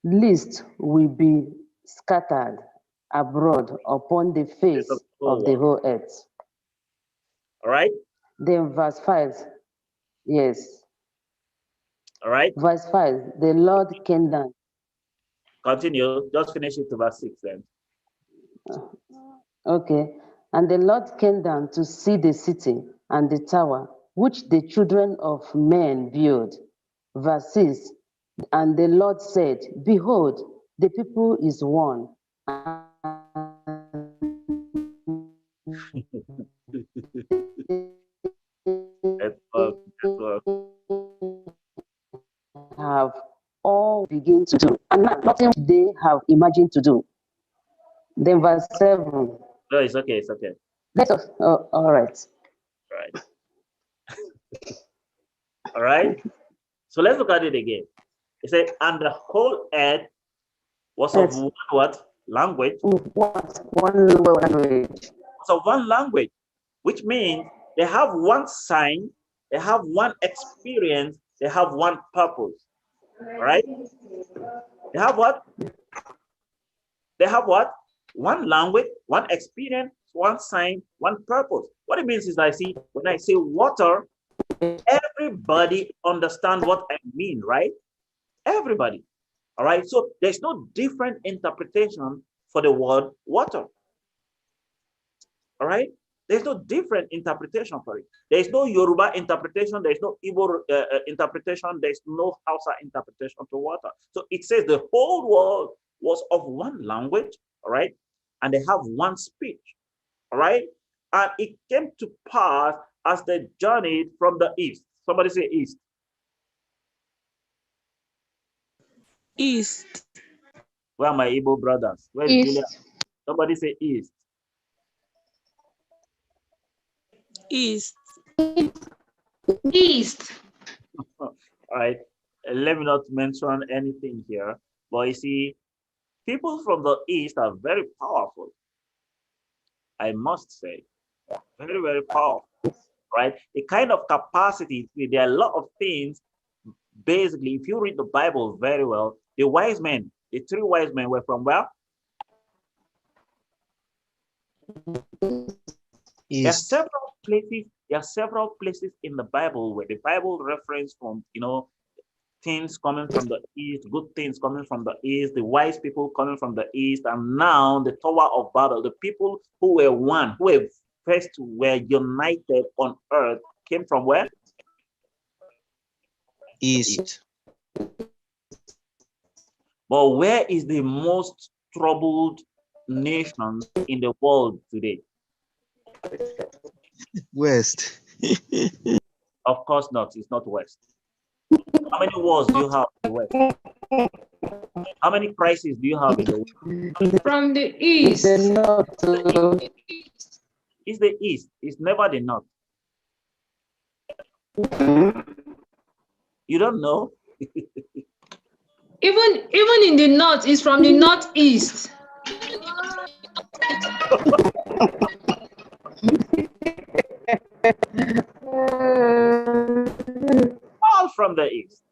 lest we be scattered abroad upon the face of the whole earth. All right. Then verse 5, yes. All right. Verse 5, the Lord came down. Continue. Just finish it to verse 6 then. Okay. And the Lord came down to see the city and the tower, which the children of men build. Verse 6, and the Lord said, Behold, the people is one, have all begin to do, and nothing they have imagined to do. Then verse 7. No, it's okay. It's okay. Let us, all right. All right. All right. So let's look at it again. It said, and the whole earth was of what language? One language. So one language, which means they have one sign, they have one experience, they have one purpose. All right. They have what? They have what? One language, one experience, one sign, one purpose. What it means is I see when I say water, everybody understand what I mean, right? Everybody. All right. So there's no different interpretation for the word water. All right. There's no different interpretation for it. There's no Yoruba interpretation. There's no Igbo interpretation. There's no Hausa interpretation to water. So it says the whole world was of one language, all right, and they have one speech, all right, and it came to pass as they journeyed from the east. Somebody say east. East. Where are my Igbo brothers? Where is East. Julia? Somebody say east. East. East. All right. Let me not mention anything here, but you see, people from the east are very powerful. I must say, very, very powerful, right? The kind of capacity, there are a lot of things. Basically, if you read the Bible very well, the wise men, the three wise men were from where? There are East. several places. There are several places in the Bible where the Bible reference from, things coming from the east, good things coming from the east, the wise people coming from the east, and now the Tower of Babel, the people who were one, who were first were united on earth, came from where? East. But where is the most troubled nation in the world today? West. Of course not. It's not West. How many wars do you have in the West? How many crises do you have in the West? From the east. It's the East. It's never the North. You don't know? Even in the north, is from the northeast. All from the East.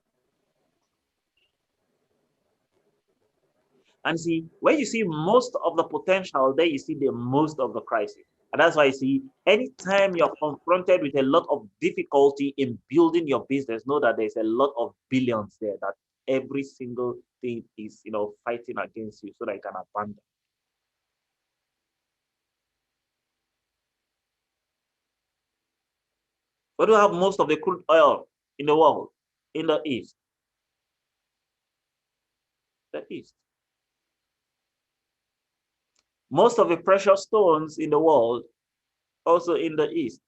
And see, when you see most of the potential, there you see the most of the crisis. And that's why I see anytime you're confronted with a lot of difficulty in building your business, know that there's a lot of billions there that every single thing is, fighting against you so that you can abandon. Where do you have most of the crude oil in the world? In the East. The East. Most of the precious stones in the world also in the East.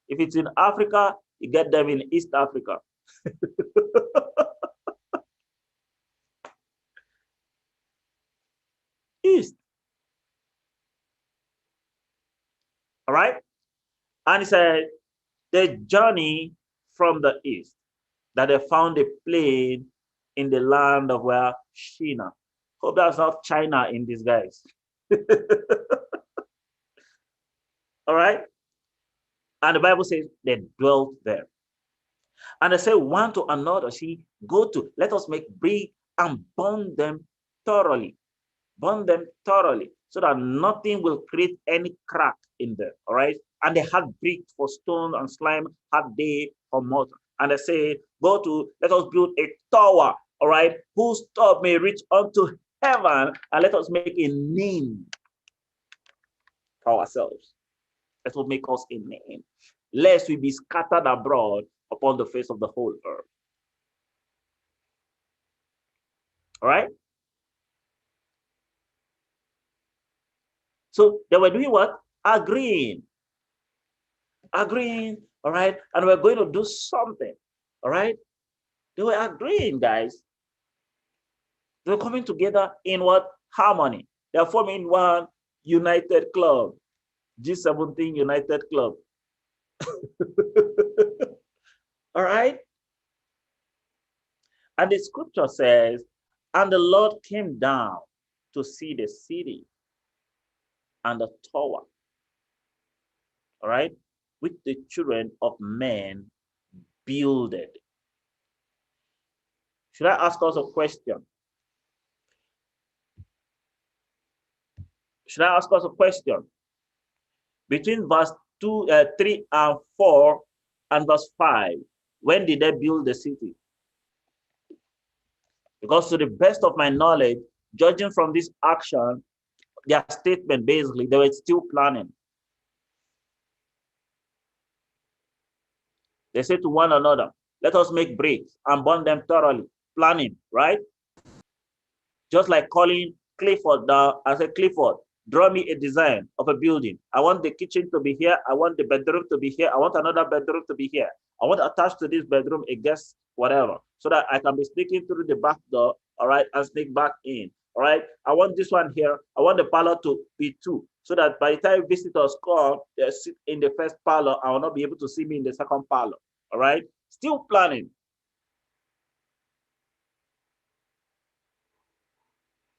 If it's in Africa, you get them in East Africa. east. All right. And he said, the journey from the east, that they found a plain in the land of where Shinar. Hope that's not China in disguise. All right. And the Bible says they dwelt there. And they say one to another, see, go to, let us make brick and burn them thoroughly. Burn them thoroughly so that nothing will create any crack in them. All right. And they had brick for stone and slime had they for mortar. And they say, go to, let us build a tower, all right, whose top may reach unto heaven, and let us make a name for ourselves. Let us make us a name, lest we be scattered abroad upon the face of the whole earth. All right. So they were doing what? Agreeing. Agreeing, all right? And we're going to do something, all right? They were agreeing, guys. They were coming together in what? Harmony. They're forming one united club, G17 United Club. All right? And the scripture says, and the Lord came down to see the city and the tower, all right, which the children of men builded. Should I ask us a question? Should I ask us a question? Between verse 3 and 4 and verse 5, when did they build the city? Because to the best of my knowledge, judging from this action, their statement basically, they were still planning. They said to one another, let us make bricks and burn them thoroughly. Planning, right? Just like calling Clifford down. I said, Clifford, draw me a design of a building. I want the kitchen to be here. I want the bedroom to be here. I want another bedroom to be here. I want attached to this bedroom a guest, whatever, so that I can be sneaking through the back door, all right, and sneak back in. All right. I want this one here. I want the parlor to be 2, so that by the time visitors come, they sit in the first parlor. I will not be able to see me in the second parlor. All right. Still planning.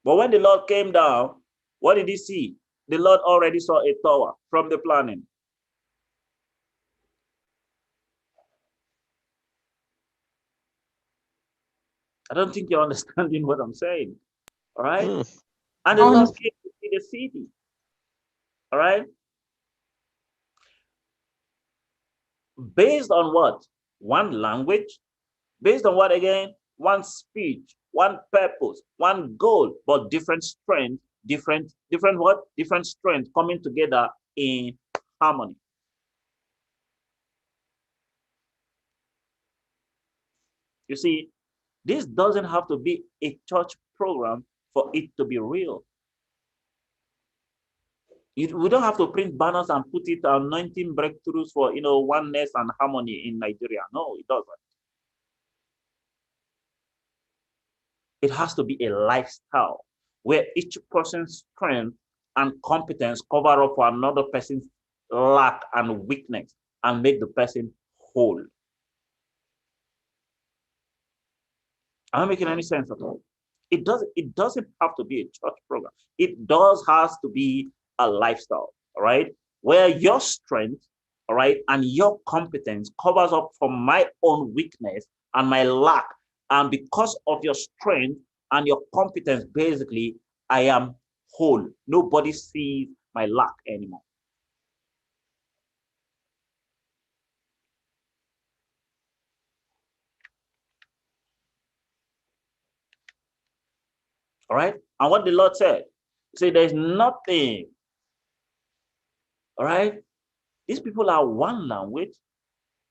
But when the Lord came down, what did he see? The Lord already saw a tower from the planning. I don't think you're understanding what I'm saying. All right. And the Lord came to see the city. All right. Based on what? One language. Based on what again? One speech, one purpose, one goal, but different strength, different what? Different strength coming together in harmony. You see, this doesn't have to be a church program for it to be real. We don't have to print banners and put it anointing breakthroughs for oneness and harmony in Nigeria. No, it doesn't. It has to be a lifestyle where each person's strength and competence cover up for another person's lack and weakness and make the person whole. Am I making any sense at all? It doesn't have to be a church program. It does has to be a lifestyle, all right, where your strength, all right, and your competence covers up for my own weakness and my lack. And because of your strength and your competence, basically, I am whole. Nobody sees my lack anymore. All right. And what the Lord said, say there's nothing. All right. These people are one language.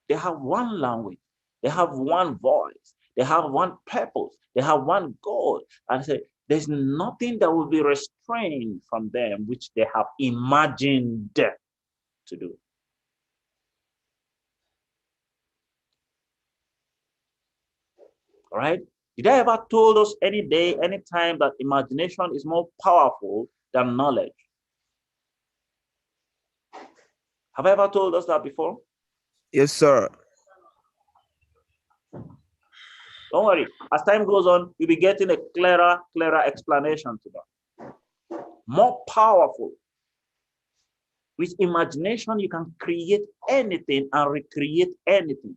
They have one language. They have one voice. They have one purpose. They have one goal. And say there's nothing that will be restrained from them which they have imagined to do. All right. Did I ever told us any day, any time that imagination is more powerful than knowledge? Have I ever told us that before? Yes, sir. Don't worry. As time goes on, you'll be getting a clearer explanation to that. More powerful. With imagination, you can create anything and recreate anything.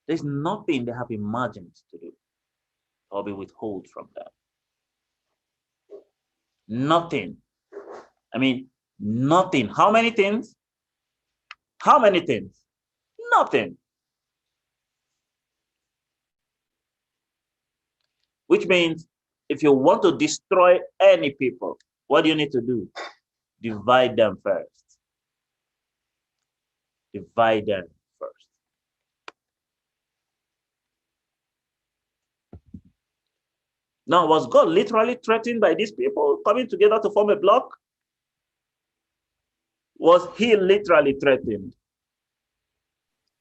There's nothing they have imagined to do or be withheld from them. Nothing. I mean, nothing. How many things? How many things? Nothing. Which means if you want to destroy any people, what do you need to do? Divide them first. Divide them first. Now, was God literally threatened by these people coming together to form a block? Was he literally threatened?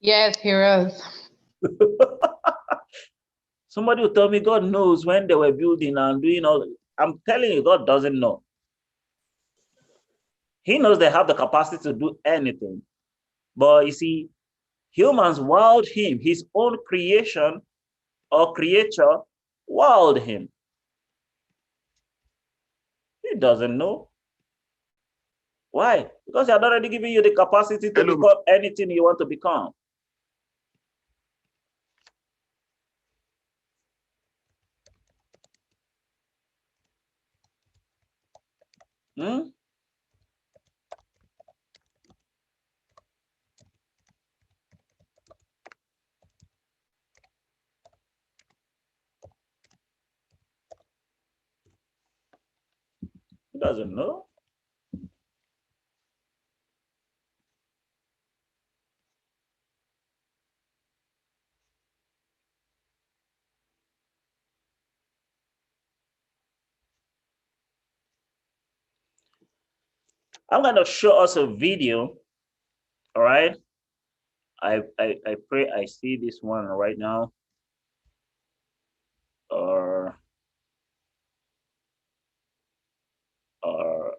Yes, he was. Somebody will tell me God knows when they were building and doing all. I'm telling you, God doesn't know. He knows they have the capacity to do anything. But you see, humans wowed him. His own creation or creature wowed him. He doesn't know. Why? Because he had already given you the capacity to become anything you want to become. Hmm? He doesn't know. I'm going to show us a video. All right. I pray I see this one right now. Or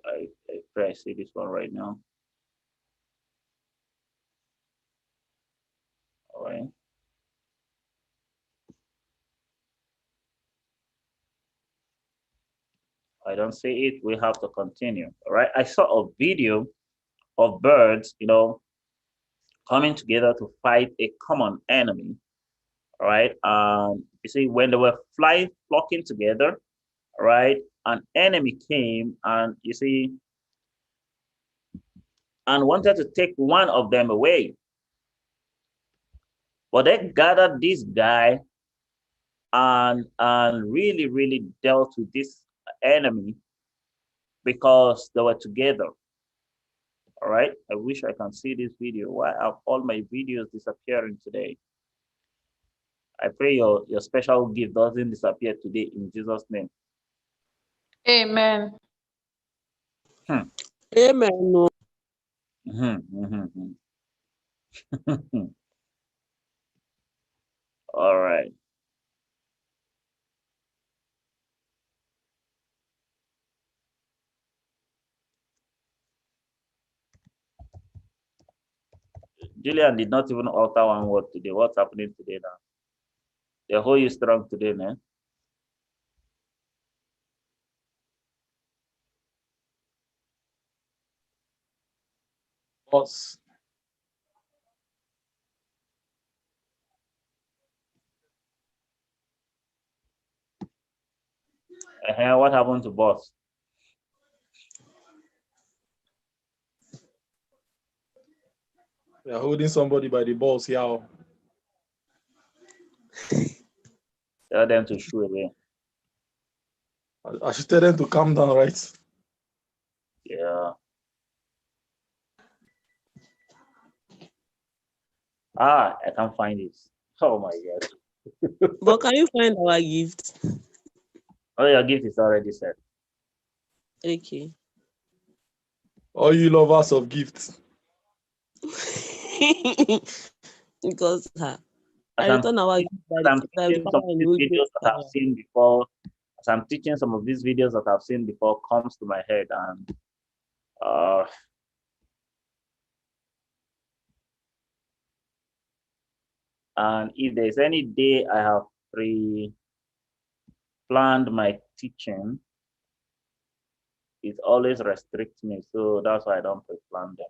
I pray I see this one right now. All right. I don't see it. We have to continue. All right. I saw a video of birds, coming together to fight a common enemy. All right. You see, when they were flocking together, all right, an enemy came and you see, and wanted to take one of them away. But they gathered this guy and really dealt with this enemy because they were together. All right. I wish I can see this video. Why are all my videos disappearing today? I pray your special gift doesn't disappear today in Jesus' name. Amen. Amen. All right. Julian did not even utter one word today. What's happening today now? The whole is strong today, man. Boss. What happened to boss? They're holding somebody by the balls, yeah. Tell them to shoot away. I should tell them to calm down, right? Yeah. I can't find it. Oh my God. But can you find our gift? Oh, your gift is already set. Okay. All you lovers of gifts. Because As I I'm, return our as I'm teaching some of these videos that I've seen before, as I'm teaching some of these videos that I've seen before comes to my head, uh, and if there's any day I have pre-planned my teaching, it always restricts me. So that's why I don't pre-plan them.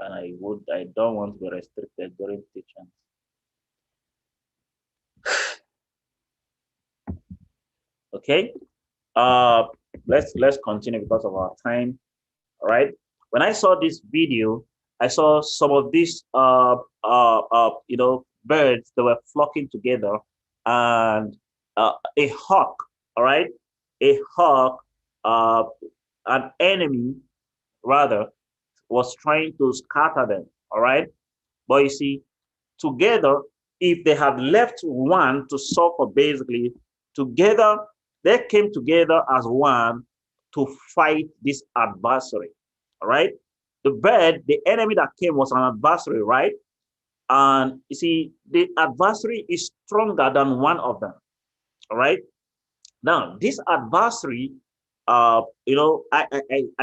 And I don't want to be restricted during teaching. Okay. Uh, let's continue because of our time. All right. When I saw this video, I saw some of these birds that were flocking together, and a hawk. All right, a hawk, uh, an enemy rather, was trying to scatter them. All right, but you see, together, if they had left one to suffer, basically, together, they came together as one to fight this adversary. All right. The bird, the enemy that came was an adversary, right? And you see, the adversary is stronger than one of them. All right. Now, this adversary, I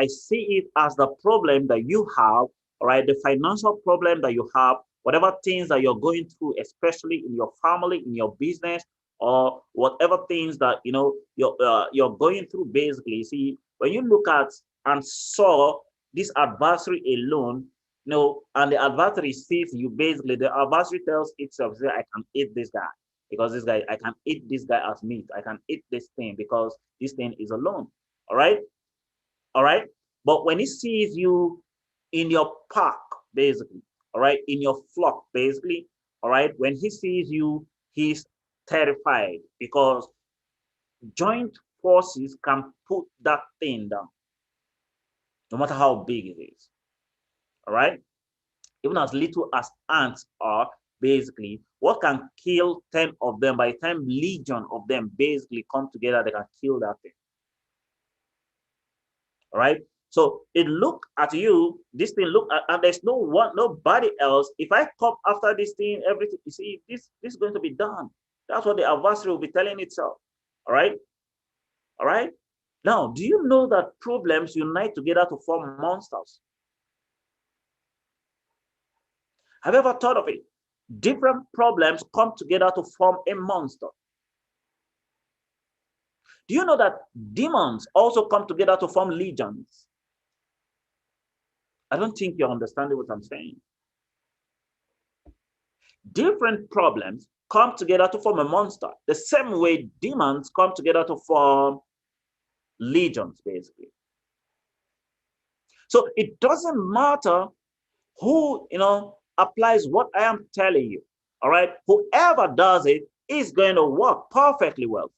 see it as the problem that you have, all right, the financial problem that you have, whatever things that you're going through, especially in your family, in your business, or whatever things that you're going through. Basically, see, when you look at and saw this adversary alone, and the adversary sees you, basically, the adversary tells itself, I can eat this guy because this guy, I can eat this guy as meat. I can eat this thing because this thing is alone. All right. All right. But when he sees you in your pack, basically, all right, in your flock, basically, all right, when he sees you, he's terrified because joint forces can put that thing down, no matter how big it is. All right. Even as little as ants are, basically, what can kill 10 of them, by the time legion of them basically come together, they can kill that thing. All right. So it look at you, this thing look at, and there's nobody else. If I come after this thing, everything, you see, this is going to be done. That's what the adversary will be telling itself. All right. All right. Now, do you know that problems unite together to form monsters? Have you ever thought of it? Different problems come together to form a monster. Do you know that demons also come together to form legions? I don't think you're understanding what I'm saying. Different problems come together to form a monster. The same way demons come together to form legions, basically. So it doesn't matter who, applies what I am telling you. All right. Whoever does it is going to work perfectly well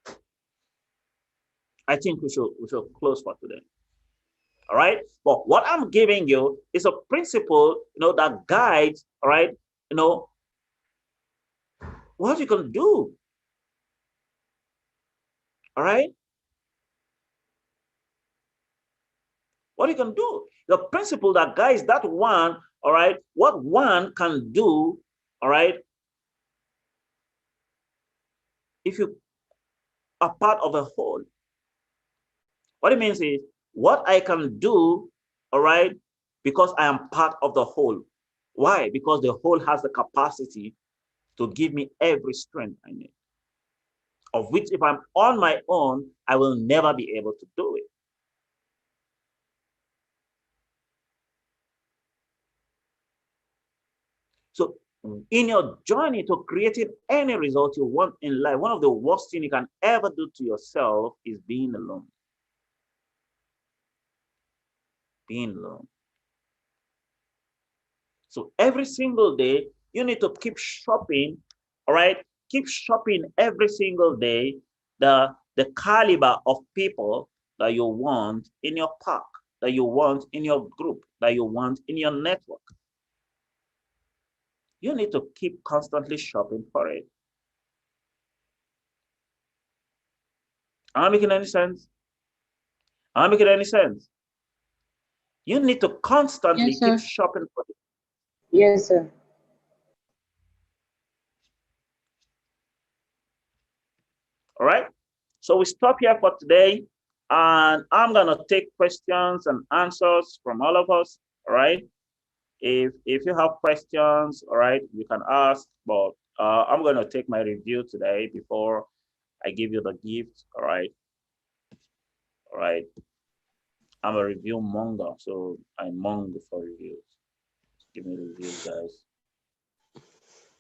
for you. I think we should close for today. All right. But what I'm giving you is a principle, that guides, all right, what you can do. All right. What you can do. The principle that guides that one, all right, what one can do, all right, if you are part of a whole. What it means is what I can do, all right, because I am part of the whole. Why? Because the whole has the capacity to give me every strength I need, of which if I'm on my own, I will never be able to do it. So in your journey to creating any result you want in life, one of the worst things you can ever do to yourself is being alone. Being alone. So every single day, you need to keep shopping, all right? Keep shopping every single day the caliber of people that you want in your park, that you want in your group, that you want in your network. You need to keep constantly shopping for it. Am I making any sense? Am I making any sense? You need to constantly Yes, keep sir. shopping for it. Yes, sir. All right. So we stop here for today, and I'm gonna take questions and answers from all of us. All right. If you have questions, all right, you can ask. But I'm gonna take my review today before I give you the gift. All right. All right. I'm a review monger, so I mong for reviews. Give me reviews, guys.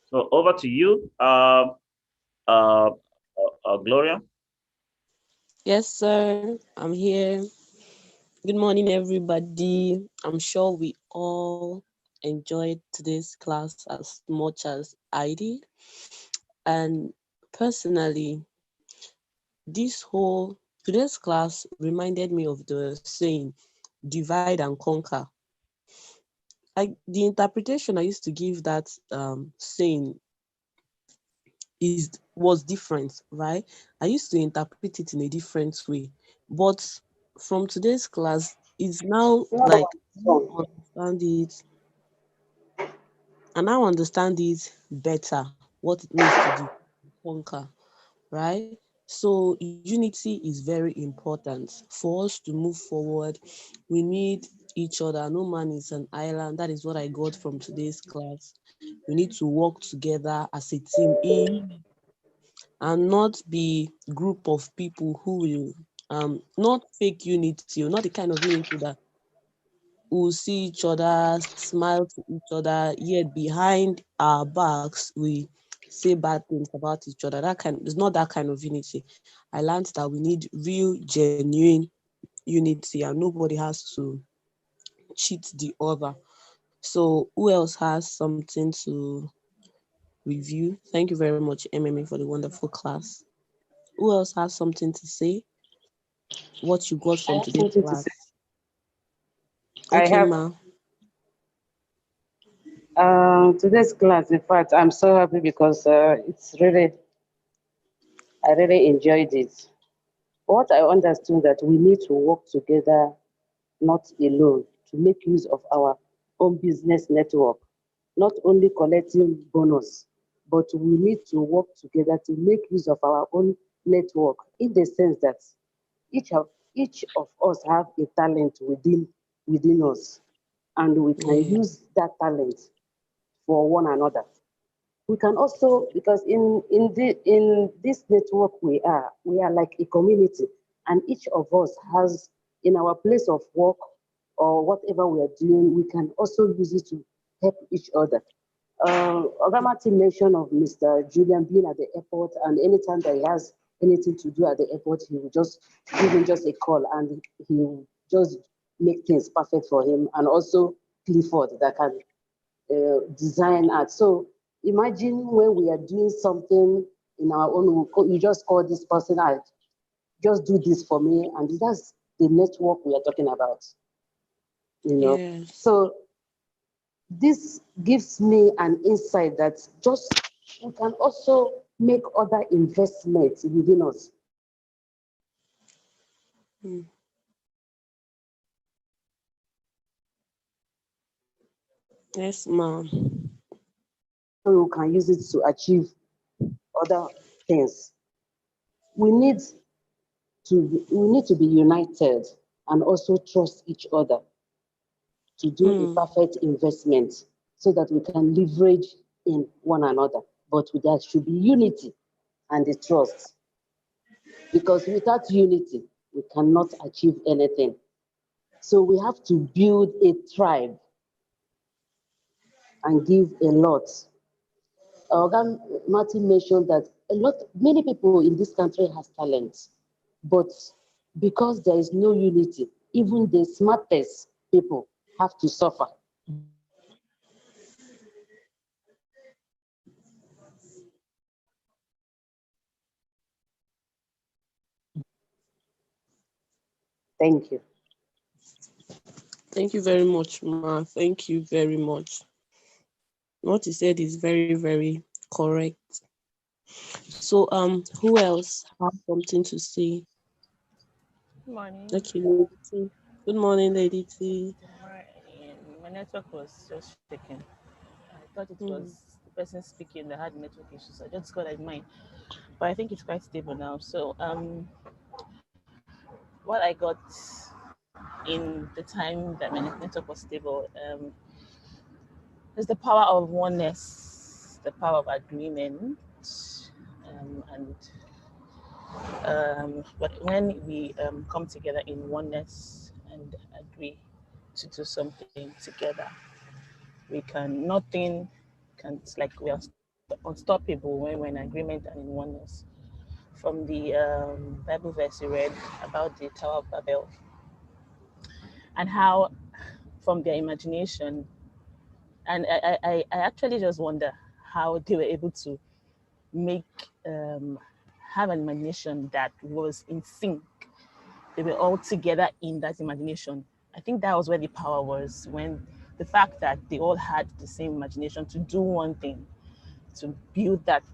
So over to you, Gloria. Yes, sir. I'm here. Good morning, everybody. I'm sure we all enjoyed today's class as much as I did. And personally, this whole today's class reminded me of the saying, divide and conquer. Like the interpretation I used to give that saying was different, right? I used to interpret it in a different way. But from today's class, it's now like understand it and now understand it better, what it means to conquer, right? So unity is very important. For us to move forward, we need each other. No man is an island. That is what I got from today's class. We need to work together as a team and not be group of people who will not fake unity or not the kind of unity that will see each other, smile to each other, yet behind our backs we say bad things about each other. That kind it's not that kind of unity. I learned that we need real, genuine unity, and nobody has to cheat the other. So who else has something to review? Thank you very much, MMA, for the wonderful class. Who else has something to say? What you got I from have today's something to say. class? I Okay, have ma. today's class. In fact, I'm so happy because I really enjoyed it. What I understood that we need to work together, not alone, to make use of our own business network, not only collecting bonus, but we need to work together to make use of our own network in the sense that each of us have a talent within us, and we can Yeah. use that talent for one another. We can also, because in this network we are like a community, and each of us has, in our place of work or whatever we are doing, we can also use it to help each other. Ogamati mentioned of Mr. Julian being at the airport, and anytime that he has anything to do at the airport, he will just give him just a call, and he will just make things perfect for him. And also Clifford that can design art. So imagine when we are doing something in our own, you just call this person out, just do this for me, and that's the network we are talking about. You know, Yes. so this gives me an insight that just we can also make other investments within us. Mm. Yes, ma'am. So we can use it to achieve other things. We need we need to be united and also trust each other to do a Mm. perfect investment so that we can leverage in one another. But there should be unity and the trust, because without unity, we cannot achieve anything. So we have to build a tribe and give a lot. Oga Martin mentioned that many people in this country has talent, but because there is no unity, even the smartest people have to suffer. Thank you. Thank you very much, ma. Thank you very much. What you said is very, very correct. So, who else have something to say? Morning. Okay, Lady T. Good morning, Lady T. Alright, my network was just shaking. I thought it Hmm. was the person speaking that had network issues. I just got it in mind, but I think it's quite stable now. So, what I got in the time that my network was stable is the power of oneness, the power of agreement, and but when we come together in oneness and agree to do something together, we can nothing can like we are unstoppable when we're in agreement and in oneness. From the Bible verse you read about the Tower of Babel and how from their imagination, and I actually just wonder how they were able to make um, have an imagination that was in sync. They were all together in that imagination. I think that was where the power was, when the fact that they all had the same imagination to do one thing, to build that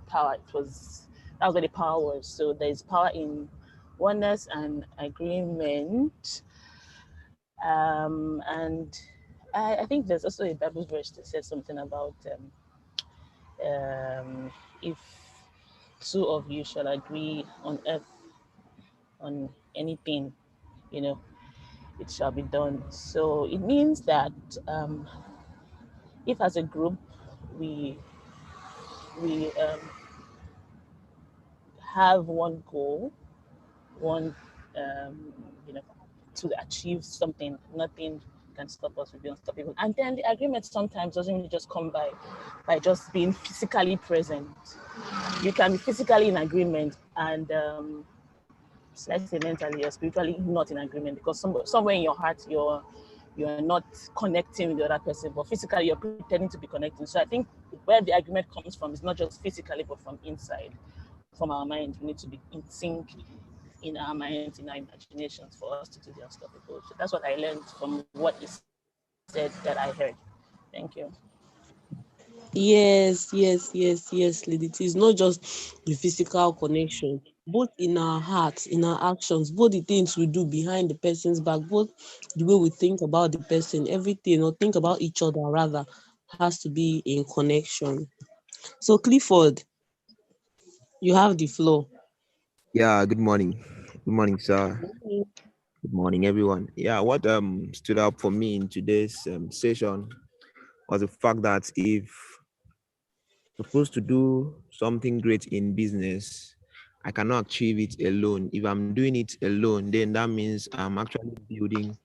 power. It was that was where the power was. So there is power in oneness and agreement. And I think there's also a Bible verse that says something about if two of you shall agree on earth on anything, you know, it shall be done. So it means that if as a group we we have one goal, one um, you know, to achieve something, nothing can stop us. We'll be unstoppable. And then the agreement sometimes doesn't really just come by just being physically present. You can be physically in agreement and let's say mentally or spiritually not in agreement because somewhere in your heart you're not connecting with the other person, but physically you're pretending to be connecting. So I think where the agreement comes from is not just physically, but from inside, from our mind. We need to be in sync in our minds, in our imaginations for us to do the unstoppable. So that's what I learned from what he said that I heard. Thank you. Yes, Lady T. It's not just the physical connection, both in our hearts, in our actions, both the things we do behind the person's back, both the way we think about the person, everything, or think about each other rather, has to be in connection. So, Clifford, you have the floor. Yeah, good morning. Good morning, sir. Good morning, everyone. Yeah, what stood out for me in today's session was the fact that if supposed to do something great in business, I cannot achieve it alone. If I'm doing it alone, then that means I'm actually building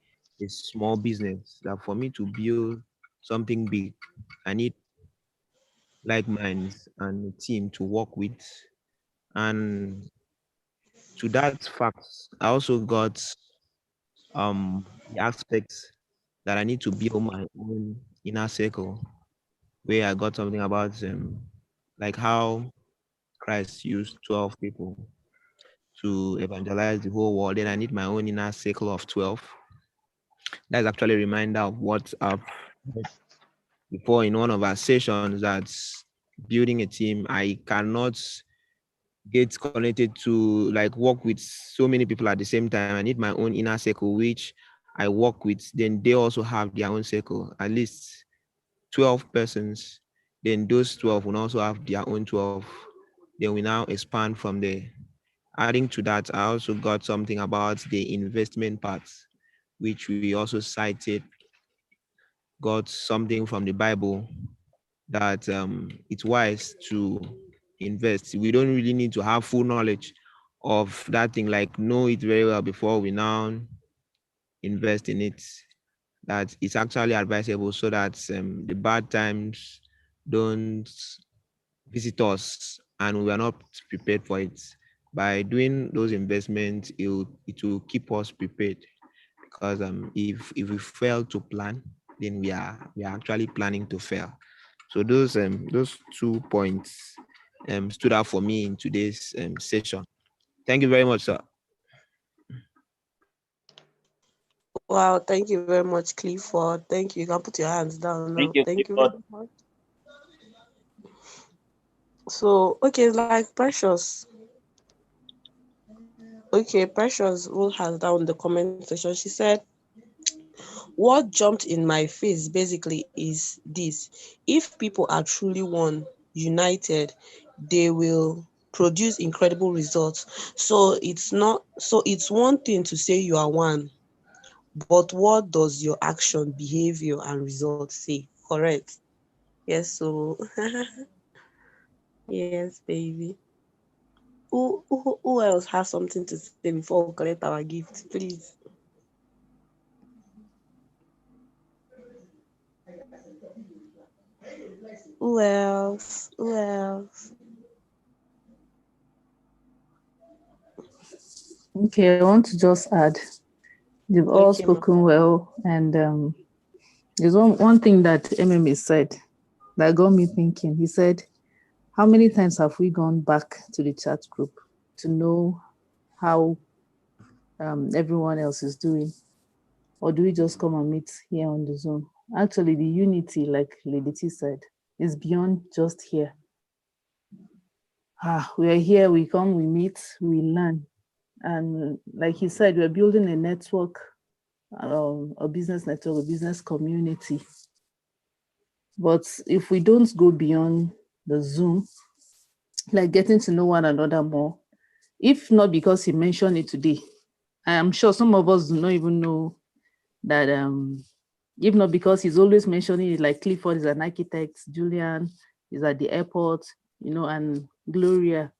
a small business. That for me to build something big, I need like minds and a team to work with. And to that fact, I also got the aspects that I need to build my own inner circle, where I got something about like how Christ used 12 people to evangelize the whole world. Then I need my own inner circle of 12. That's actually a reminder of what before in one of our sessions, that's building a team. I cannot get connected to like work with so many people at the same time. I need my own inner circle, which I work with. Then they also have their own circle, at least 12 persons. Then those 12 will also have their own 12. Then we now expand from there. Adding to that, I also got something about the investment part, which we also cited, got something from the Bible that it's wise to invest. We don't really need to have full knowledge of that thing, like know it very well before we now invest in it. That it's actually advisable so that the bad times don't visit us and we are not prepared for it. By doing those investments, it will keep us prepared because if we fail to plan, then we are actually planning to fail. So those 2 points stood out for me in today's session. Thank you very much, sir. Wow, thank you very much, Clifford. Thank you. You can put your hands down Thank now. you, Thank you Clifford. very much. So, okay, like Precious. Okay, Precious who has down in the comment section. She said, what jumped in my face basically is this: if people are truly one, united, they will produce incredible results. So it's one thing to say you are one, but what does your action, behavior, and results say? Correct. Yes, so yes, baby. Who else has something to say before we collect our gift, please? Who else? Who else? Okay, I want to just add, they've all Okay, ma. spoken well, and there's one thing that MMA said that got me thinking. He said, how many times have we gone back to the chat group to know how everyone else is doing? Or do we just come and meet here on the Zoom? Actually, the unity, like Lady T said, is beyond just here. We are here, we come, we meet, we learn. And like he said, we're building a network, a business network, a business community. But if we don't go beyond the Zoom, like getting to know one another more, if not because he mentioned it today, I am sure some of us do not even know that, if not because he's always mentioning it, like Clifford is an architect, Julian is at the airport, and Gloria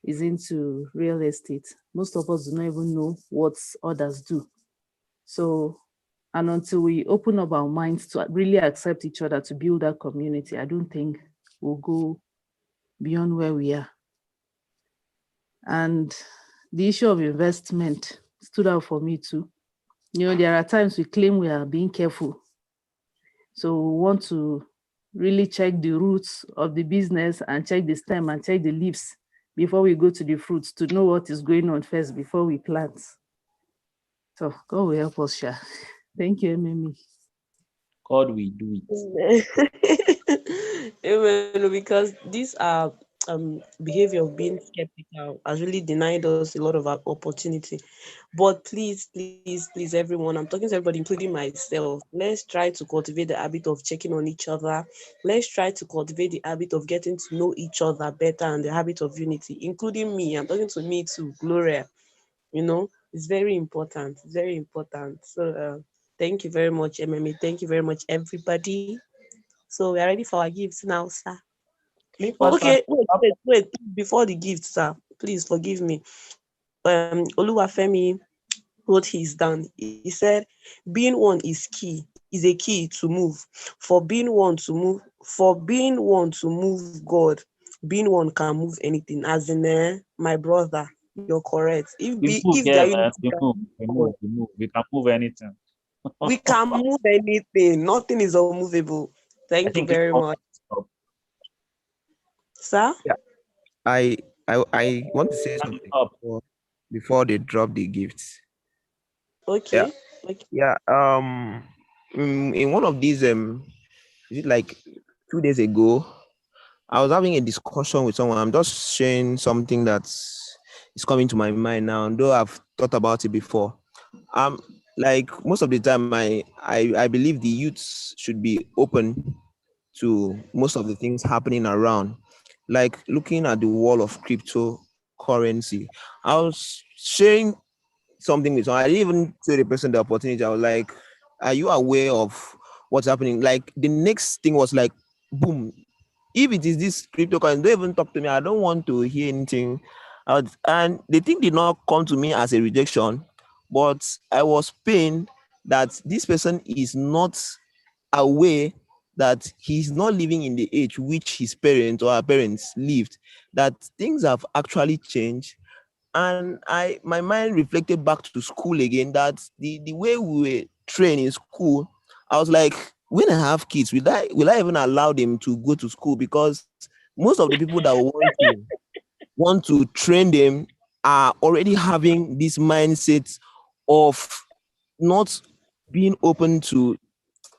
is into real estate. Most of us do not even know what others do. So, and until we open up our minds to really accept each other to build that community, I don't think we'll go beyond where we are. And the issue of investment stood out for me too. There are times we claim we are being careful. So we want to really check the roots of the business and check the stem and check the leaves before we go to the fruits to know what is going on first before we plant. So God will help us, Sha. Thank you, Mimi. God will do it. Amen. Because these are behavior of being skeptical has really denied us a lot of our opportunity. But please, please, please, everyone, I'm talking to everybody, including myself. Let's try to cultivate the habit of checking on each other. Let's try to cultivate the habit of getting to know each other better and the habit of unity, including me. I'm talking to me too, Gloria. It's very important. It's very important. So thank you very much, MMA. Thank you very much, everybody. So we are ready for our gifts now, sir. Clifford can Okay, wait. Before the gift, sir, please forgive me. Oluwafemi wrote his down. He said, being one is a key to move. For being one to move God, being one can move anything. As in, my brother, you're correct. we move, If yeah, there man. unity We can move, move we God, move, we move. We can move anything. we can move anything. Nothing is unmovable. I Thank you think it's very all much, up. sir. Yeah, I want to say something Up. before they drop the gifts. Yeah, Okay. Okay. yeah. In one of these is it like 2 days ago? I was having a discussion with someone. I'm just sharing something that's is coming to my mind now, though I've thought about it before. Um, like most of the time, I believe the youths should be open to most of the things happening around. Like looking at the wall of cryptocurrency, I was sharing something with someone. I didn't even tell the person the opportunity. I was like, "Are you aware of what's happening?" Like the next thing was like, "Boom! If it is this cryptocurrency, don't even talk to me. I don't want to hear anything." And the thing did not come to me as a rejection, but I was pained that this person is not aware that he's not living in the age which his parents or our parents lived, that things have actually changed. And my mind reflected back to school again, that the way we were trained in school, I was like, when I have kids, will I even allow them to go to school? Because most of the people that want to train them are already having this mindset of not being open to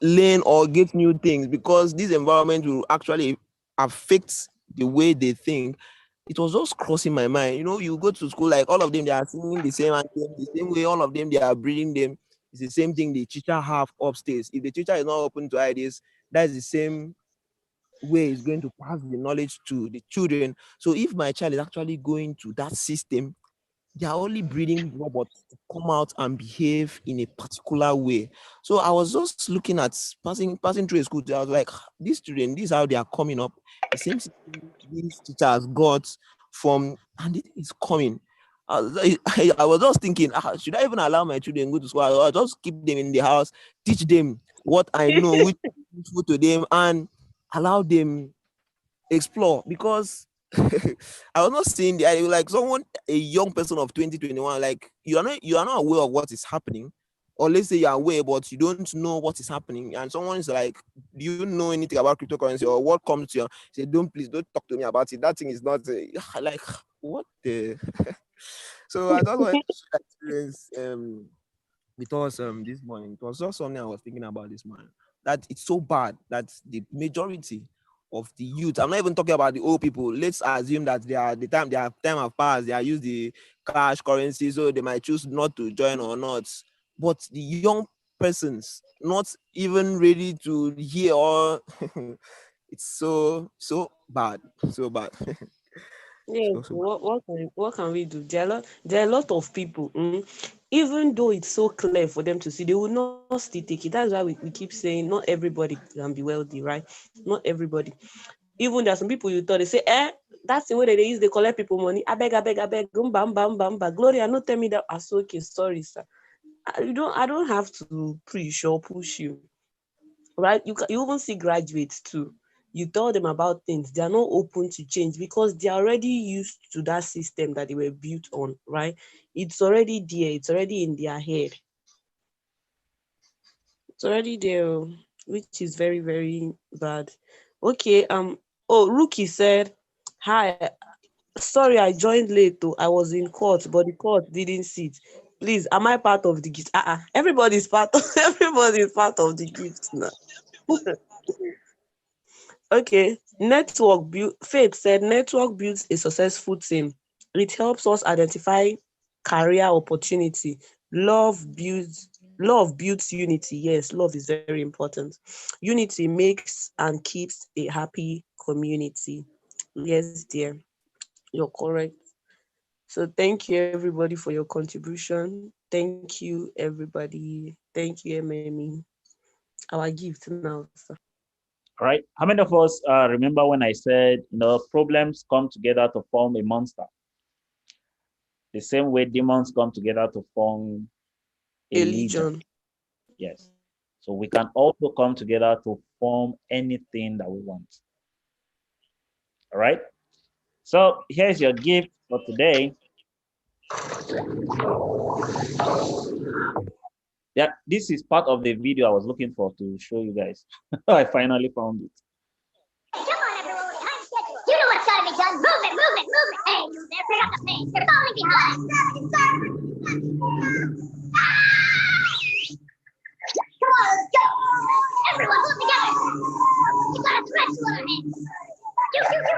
learn or get new things, because this environment will actually affect the way they think. it was just crossing my mind. You go to school, like all of them, they are singing the same anthem, the same way, all of them, they are breathing them. It's the same thing the teacher have upstairs. If the teacher is not open to ideas, that's the same way is going to pass the knowledge to the children. So if my child is actually going to that system, they are only breeding robots to come out and behave in a particular way. So I was just looking at passing through a school. I was like, these children, this is how they are coming up. The same system these teachers got from, and it is coming. I was just thinking, should I even allow my children go to school? I'll just keep them in the house, teach them what I know, which is useful to them, and allow them explore, because I was not seeing like someone, a young person of 2021, like you are not aware of what is happening, or let's say you're aware but you don't know what is happening, and someone is like, do you know anything about cryptocurrency, or what comes to you? Say, please don't talk to me about it. That thing is not like, what the so I just wanted to share that experience with us this morning. It was just something I was thinking about this morning. That it's so bad that the majority of the youth, I'm not even talking about the old people. Let's assume that their time have passed, they are used the cash currency, so they might choose not to join or not. But the young persons not even ready to hear, or it's so bad. So bad. Yes, So bad. what can we do? There are a lot of people, even though it's so clear for them to see, they will not still take it. That's why we keep saying not everybody can be wealthy, right? Not everybody. Even there are some people you thought they say, that's the way that they use, they collect people money. I beg, bam. Gloria, not tell me that. I said, okay, sorry, sir. I don't have to preach or push you, right? You even see graduates too. You tell them about things, they are not open to change because they are already used to that system that they were built on, right? It's already there, it's already in their head. It's already there, which is very, very bad. Okay, Rookie said, hi, sorry I joined late though. I was in court, but the court didn't sit. Please, am I part of the gift? Everybody's part of everybody's part of the gift now. Okay, Faith said network builds a successful team. It helps us identify career opportunity. Love builds unity. Yes, love is very important. Unity makes and keeps a happy community. Yes, dear, you're correct. So thank you everybody for your contribution. Thank you everybody. Thank you, MME. Our gift now, sir. All right. How many of us remember when I said, problems come together to form a monster? The same way demons come together to form a A legion. legion. Yes. So we can also come together to form anything that we want. All right. So here's your gift for today. Yeah, this is part of the video I was looking for to show you guys. I finally found it. Come on, everyone. Time schedule. You know what's got to be done. Move it. Hey, you there. Pick up the pace. You're falling behind. Come on, let's go. Everyone, pull together. We got a threat to our hands. You. Here we go.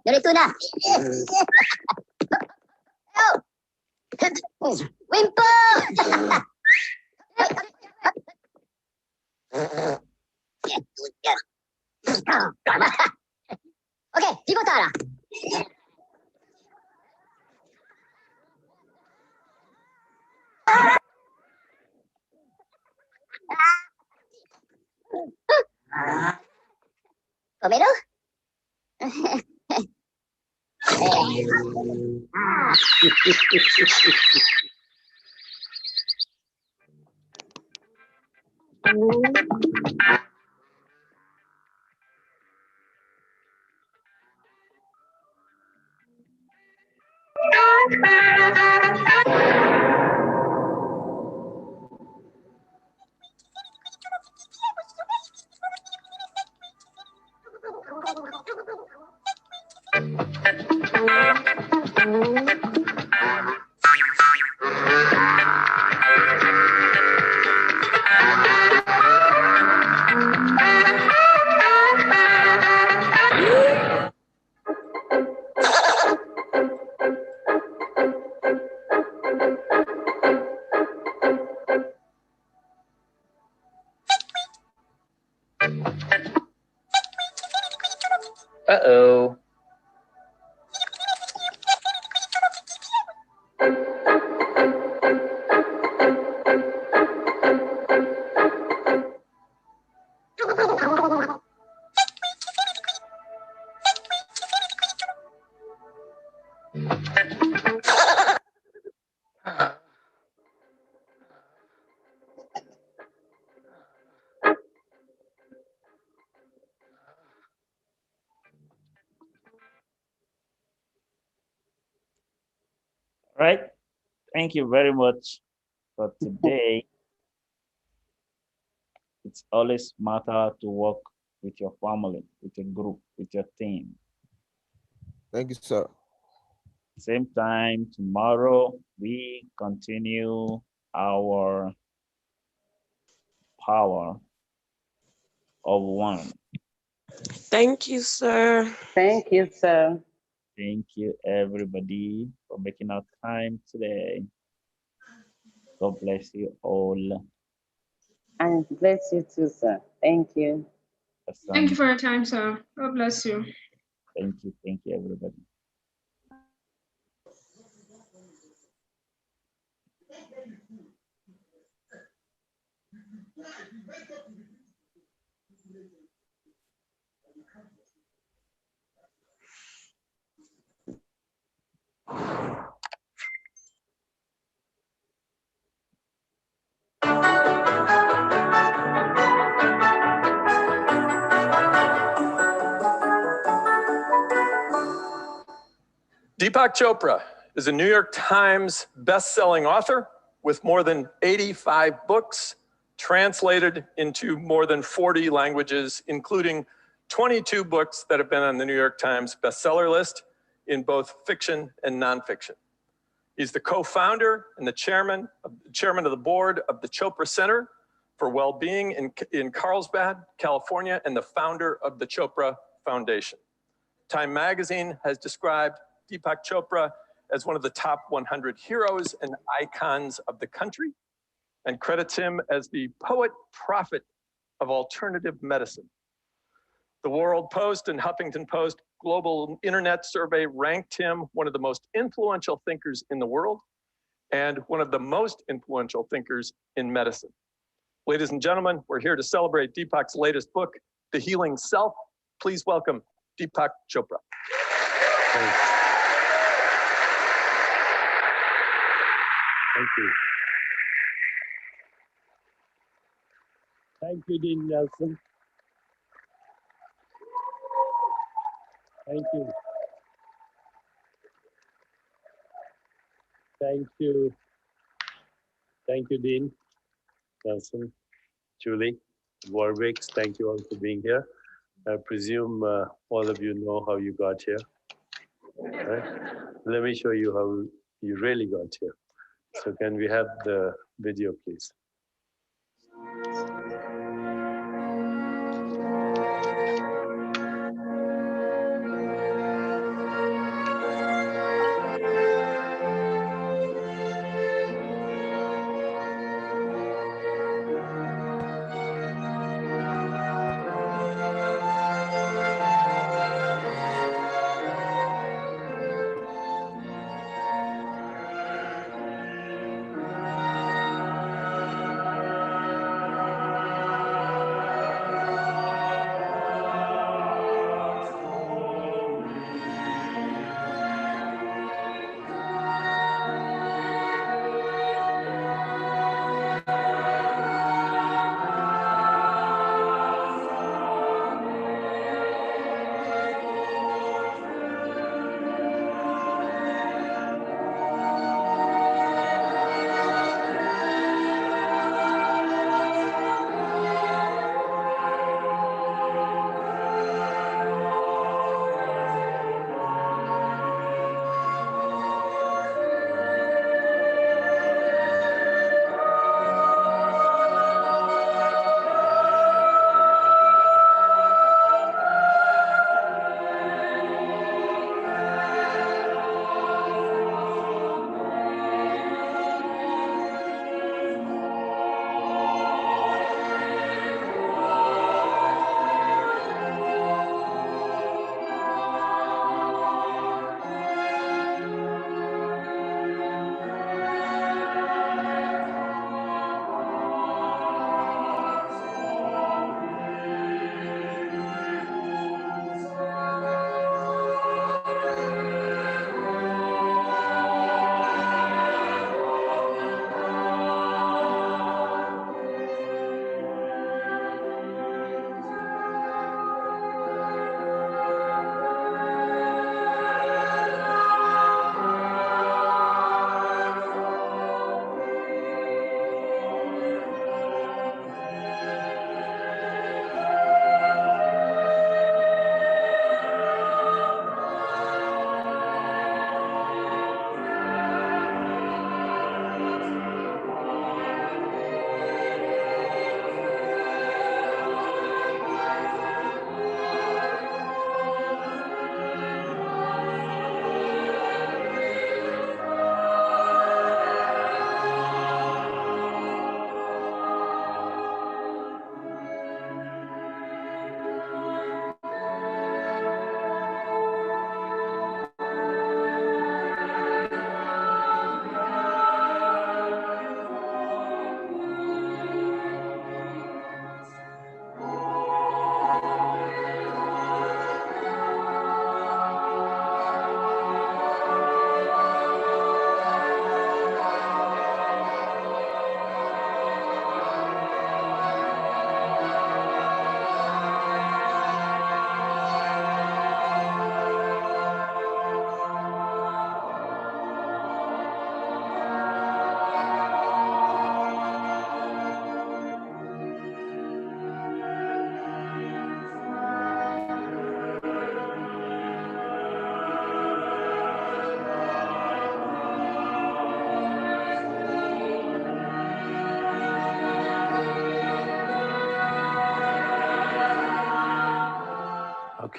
Ganito na. Wimpo! Okay, 仕事あら。Tomato? Uh-oh. All right. Thank you very much for today. It's always matter to work with your family, with your group, with your team. Thank you, sir. Same time tomorrow, we continue our power of one. Thank you, sir. Thank you, sir. Thank you, everybody, for making our time today. God bless you all. And bless you too, sir. Thank you. Thank you for your time, sir. God bless you. Thank you, everybody. Deepak Chopra is a New York Times best-selling author with more than 85 books translated into more than 40 languages, including 22 books that have been on the New York Times bestseller list in both fiction and nonfiction. He's the co-founder and the chairman of the board of the Chopra Center for Wellbeing in Carlsbad, California, and the founder of the Chopra Foundation. Time magazine has described Deepak Chopra as one of the top 100 heroes and icons of the country, and credits him as the poet prophet of alternative medicine. The World Post and Huffington Post Global Internet Survey ranked him one of the most influential thinkers in the world and one of the most influential thinkers in medicine. Ladies and gentlemen, we're here to celebrate Deepak's latest book, The Healing Self. Please welcome Deepak Chopra. Thanks. Thank you. Thank you, Dean Nelson. Thank you. Thank you. Thank you, Dean Nelson, Julie, Warwick. Thank you all for being here. I presume all of you know how you got here. Right? Let me show you how you really got here. So can we have the video, please?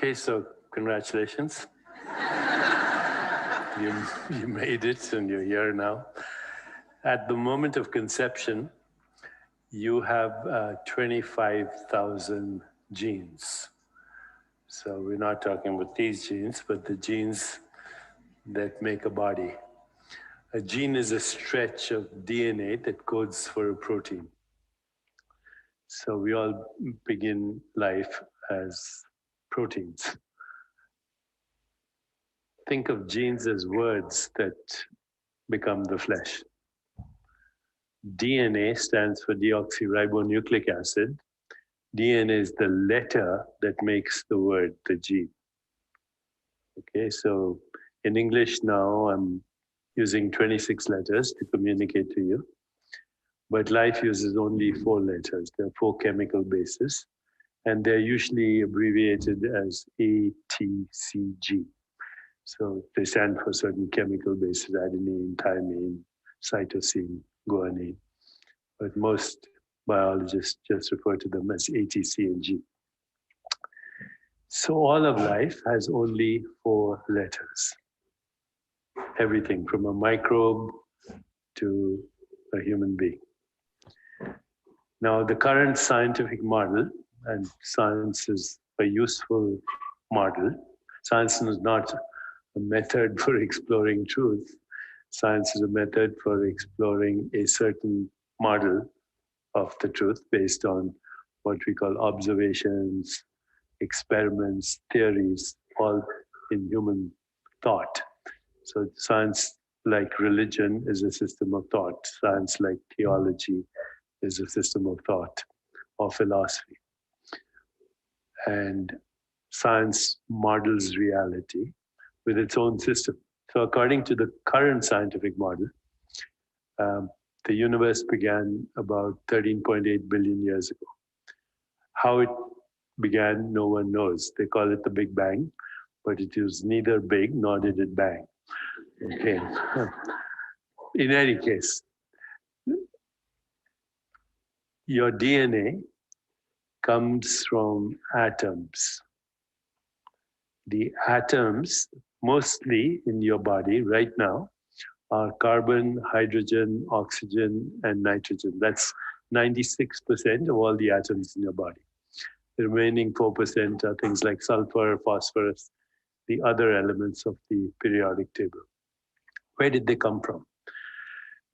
Okay, so congratulations. You made it and you're here now. At the moment of conception, you have 25,000 genes. So we're not talking about these genes, but the genes that make a body. A gene is a stretch of DNA that codes for a protein. So we all begin life as proteins. Think of genes as words that become the flesh. DNA stands for deoxyribonucleic acid. DNA is the letter that makes the word the gene. Okay, so in English now I'm using 26 letters to communicate to you, but life uses only 4 letters. There are 4 chemical bases, and they're usually abbreviated as A, T, C, G. So they stand for certain chemical bases: adenine, thymine, cytosine, guanine. But most biologists just refer to them as A, T, C, and G. So all of life has only 4 letters. Everything from a microbe to a human being. Now, the current scientific model, and science is a useful model. Science is not a method for exploring truth. Science is a method for exploring a certain model of the truth based on what we call observations, experiments, theories, all in human thought. So science, like religion, is a system of thought. Science, like theology, is a system of thought or philosophy. And science models reality with its own system. So according to the current scientific model, the universe began about 13.8 billion years ago. How it began, no one knows. They call it the Big Bang, but it was neither big nor did it bang. Okay. In any case, your DNA comes from atoms. The atoms, mostly in your body right now, are carbon, hydrogen, oxygen, and nitrogen. That's 96% of all the atoms in your body. The remaining 4% are things like sulfur, phosphorus, the other elements of the periodic table. Where did they come from?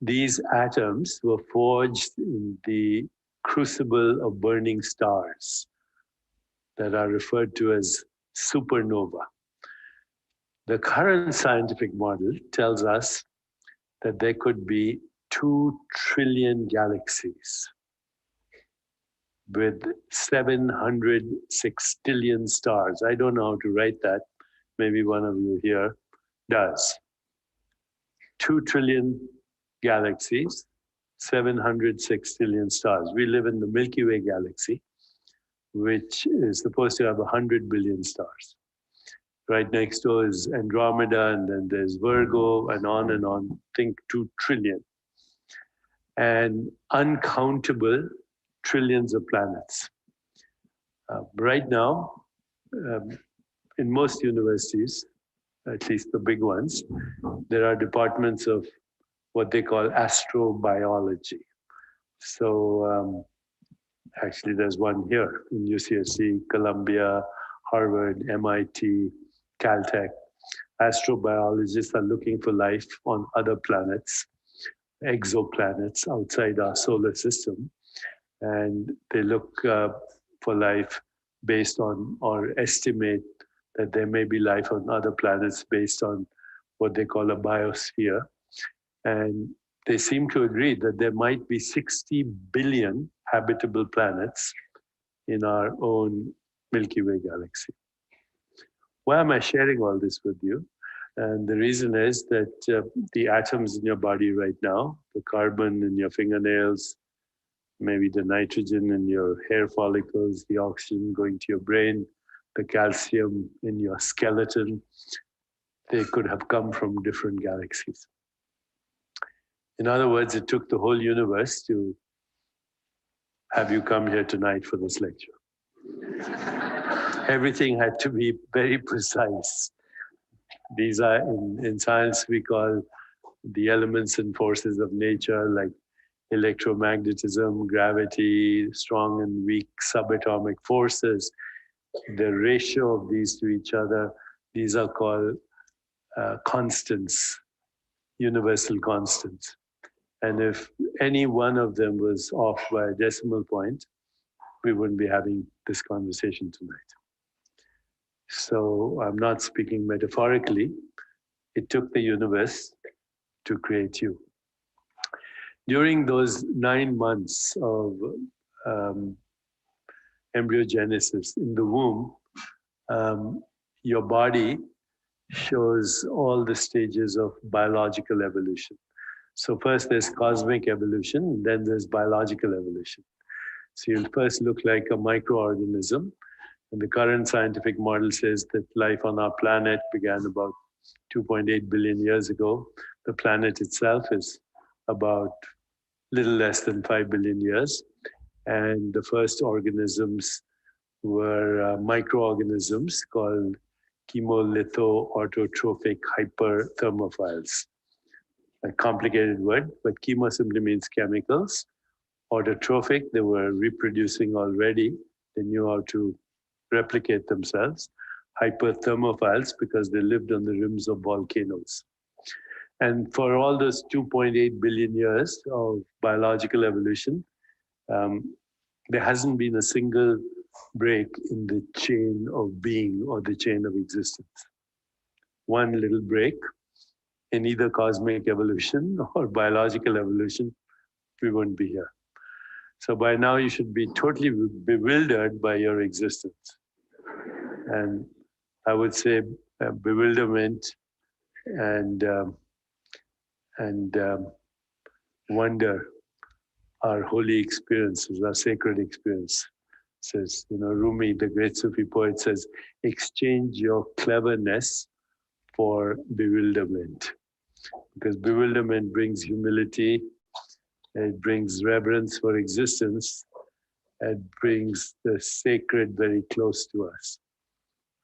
These atoms were forged in the crucible of burning stars that are referred to as supernova. The current scientific model tells us that there could be 2 trillion galaxies with 700 sextillion stars. I don't know how to write that. Maybe one of you here does. 2 trillion galaxies, 700 sextillion stars. We live in the Milky Way galaxy, which is supposed to have 100 billion stars. Right next door is Andromeda, and then there's Virgo, and on. Think 2 trillion. And uncountable trillions of planets. Right now, in most universities, at least the big ones, there are departments of what they call astrobiology. So actually there's one here in UCSC, Columbia, Harvard, MIT, Caltech. Astrobiologists are looking for life on other planets, exoplanets outside our solar system. And they look for life based on, or estimate that there may be life on other planets based on what they call a biosphere. And they seem to agree that there might be 60 billion habitable planets in our own Milky Way galaxy. Why am I sharing all this with you? And the reason is that the atoms in your body right now, the carbon in your fingernails, maybe the nitrogen in your hair follicles, the oxygen going to your brain, the calcium in your skeleton, they could have come from different galaxies. In other words, it took the whole universe to have you come here tonight for this lecture. everything had to be very precise. These are, in science, we call the elements and forces of nature, like electromagnetism, gravity, strong and weak subatomic forces, the ratio of these to each other, these are called constants, universal constants. And if any one of them was off by a decimal point, we wouldn't be having this conversation tonight. So I'm not speaking metaphorically. It took the universe to create you. During those 9 months of embryogenesis in the womb, your body shows all the stages of biological evolution. So first there's cosmic evolution, then there's biological evolution. So you'll first look like a microorganism. And the current scientific model says that life on our planet began about 2.8 billion years ago. The planet itself is about little less than 5 billion years. And the first organisms were microorganisms called chemolitho-autotrophic hyperthermophiles. A complicated word, but chemo simply means chemicals. Autotrophic, they were reproducing already. They knew how to replicate themselves. Hyperthermophiles, because they lived on the rims of volcanoes. And for all those 2.8 billion years of biological evolution, there hasn't been a single break in the chain of being or the chain of existence. One little break in either cosmic evolution or biological evolution, we wouldn't be here. So by now you should be totally bewildered by your existence. And I would say bewilderment and wonder are holy experiences, are sacred experiences. Says, Rumi, the great Sufi poet, says, exchange your cleverness for bewilderment. Because bewilderment brings humility, it brings reverence for existence, it brings the sacred very close to us.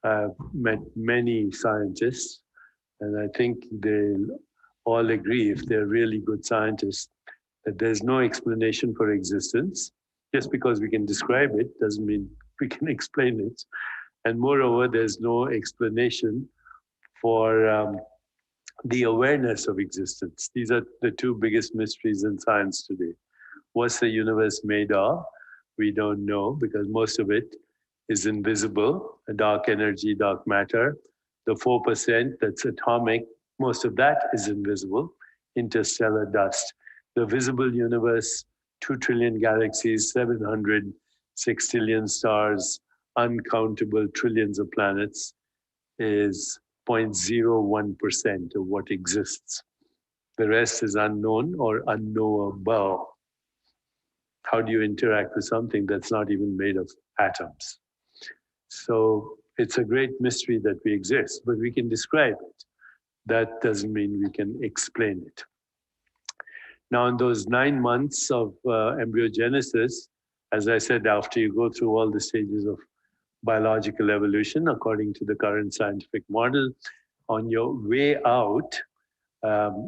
I've met many scientists, and I think they'll all agree, if they're really good scientists, that there's no explanation for existence. Just because we can describe it doesn't mean we can explain it. And moreover, there's no explanation for the awareness of existence. These are the two biggest mysteries in science today. What's the universe made of? We don't know, because most of it is invisible, dark energy, dark matter. The 4% that's atomic, most of that is invisible, interstellar dust. The visible universe, 2 trillion galaxies, 700 sextillion stars, uncountable trillions of planets, is 0.01% of what exists. The rest is unknown or unknowable. How do you interact with something that's not even made of atoms? So it's a great mystery that we exist, but we can describe it. That doesn't mean we can explain it. Now, in those 9 months of embryogenesis, as I said, after you go through all the stages of biological evolution, according to the current scientific model, on your way out,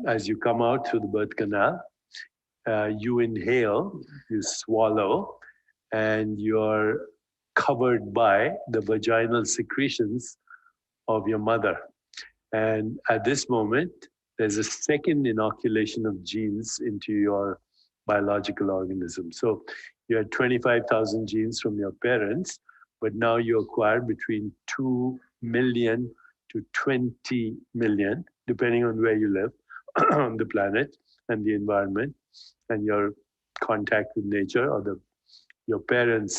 as you come out through the birth canal, you inhale, you swallow, and you're covered by the vaginal secretions of your mother. And at this moment, there's a second inoculation of genes into your biological organism. So you had 25,000 genes from your parents, but now you acquire between 2 million to 20 million, depending on where you live on the planet and the environment and your contact with nature, or your parents'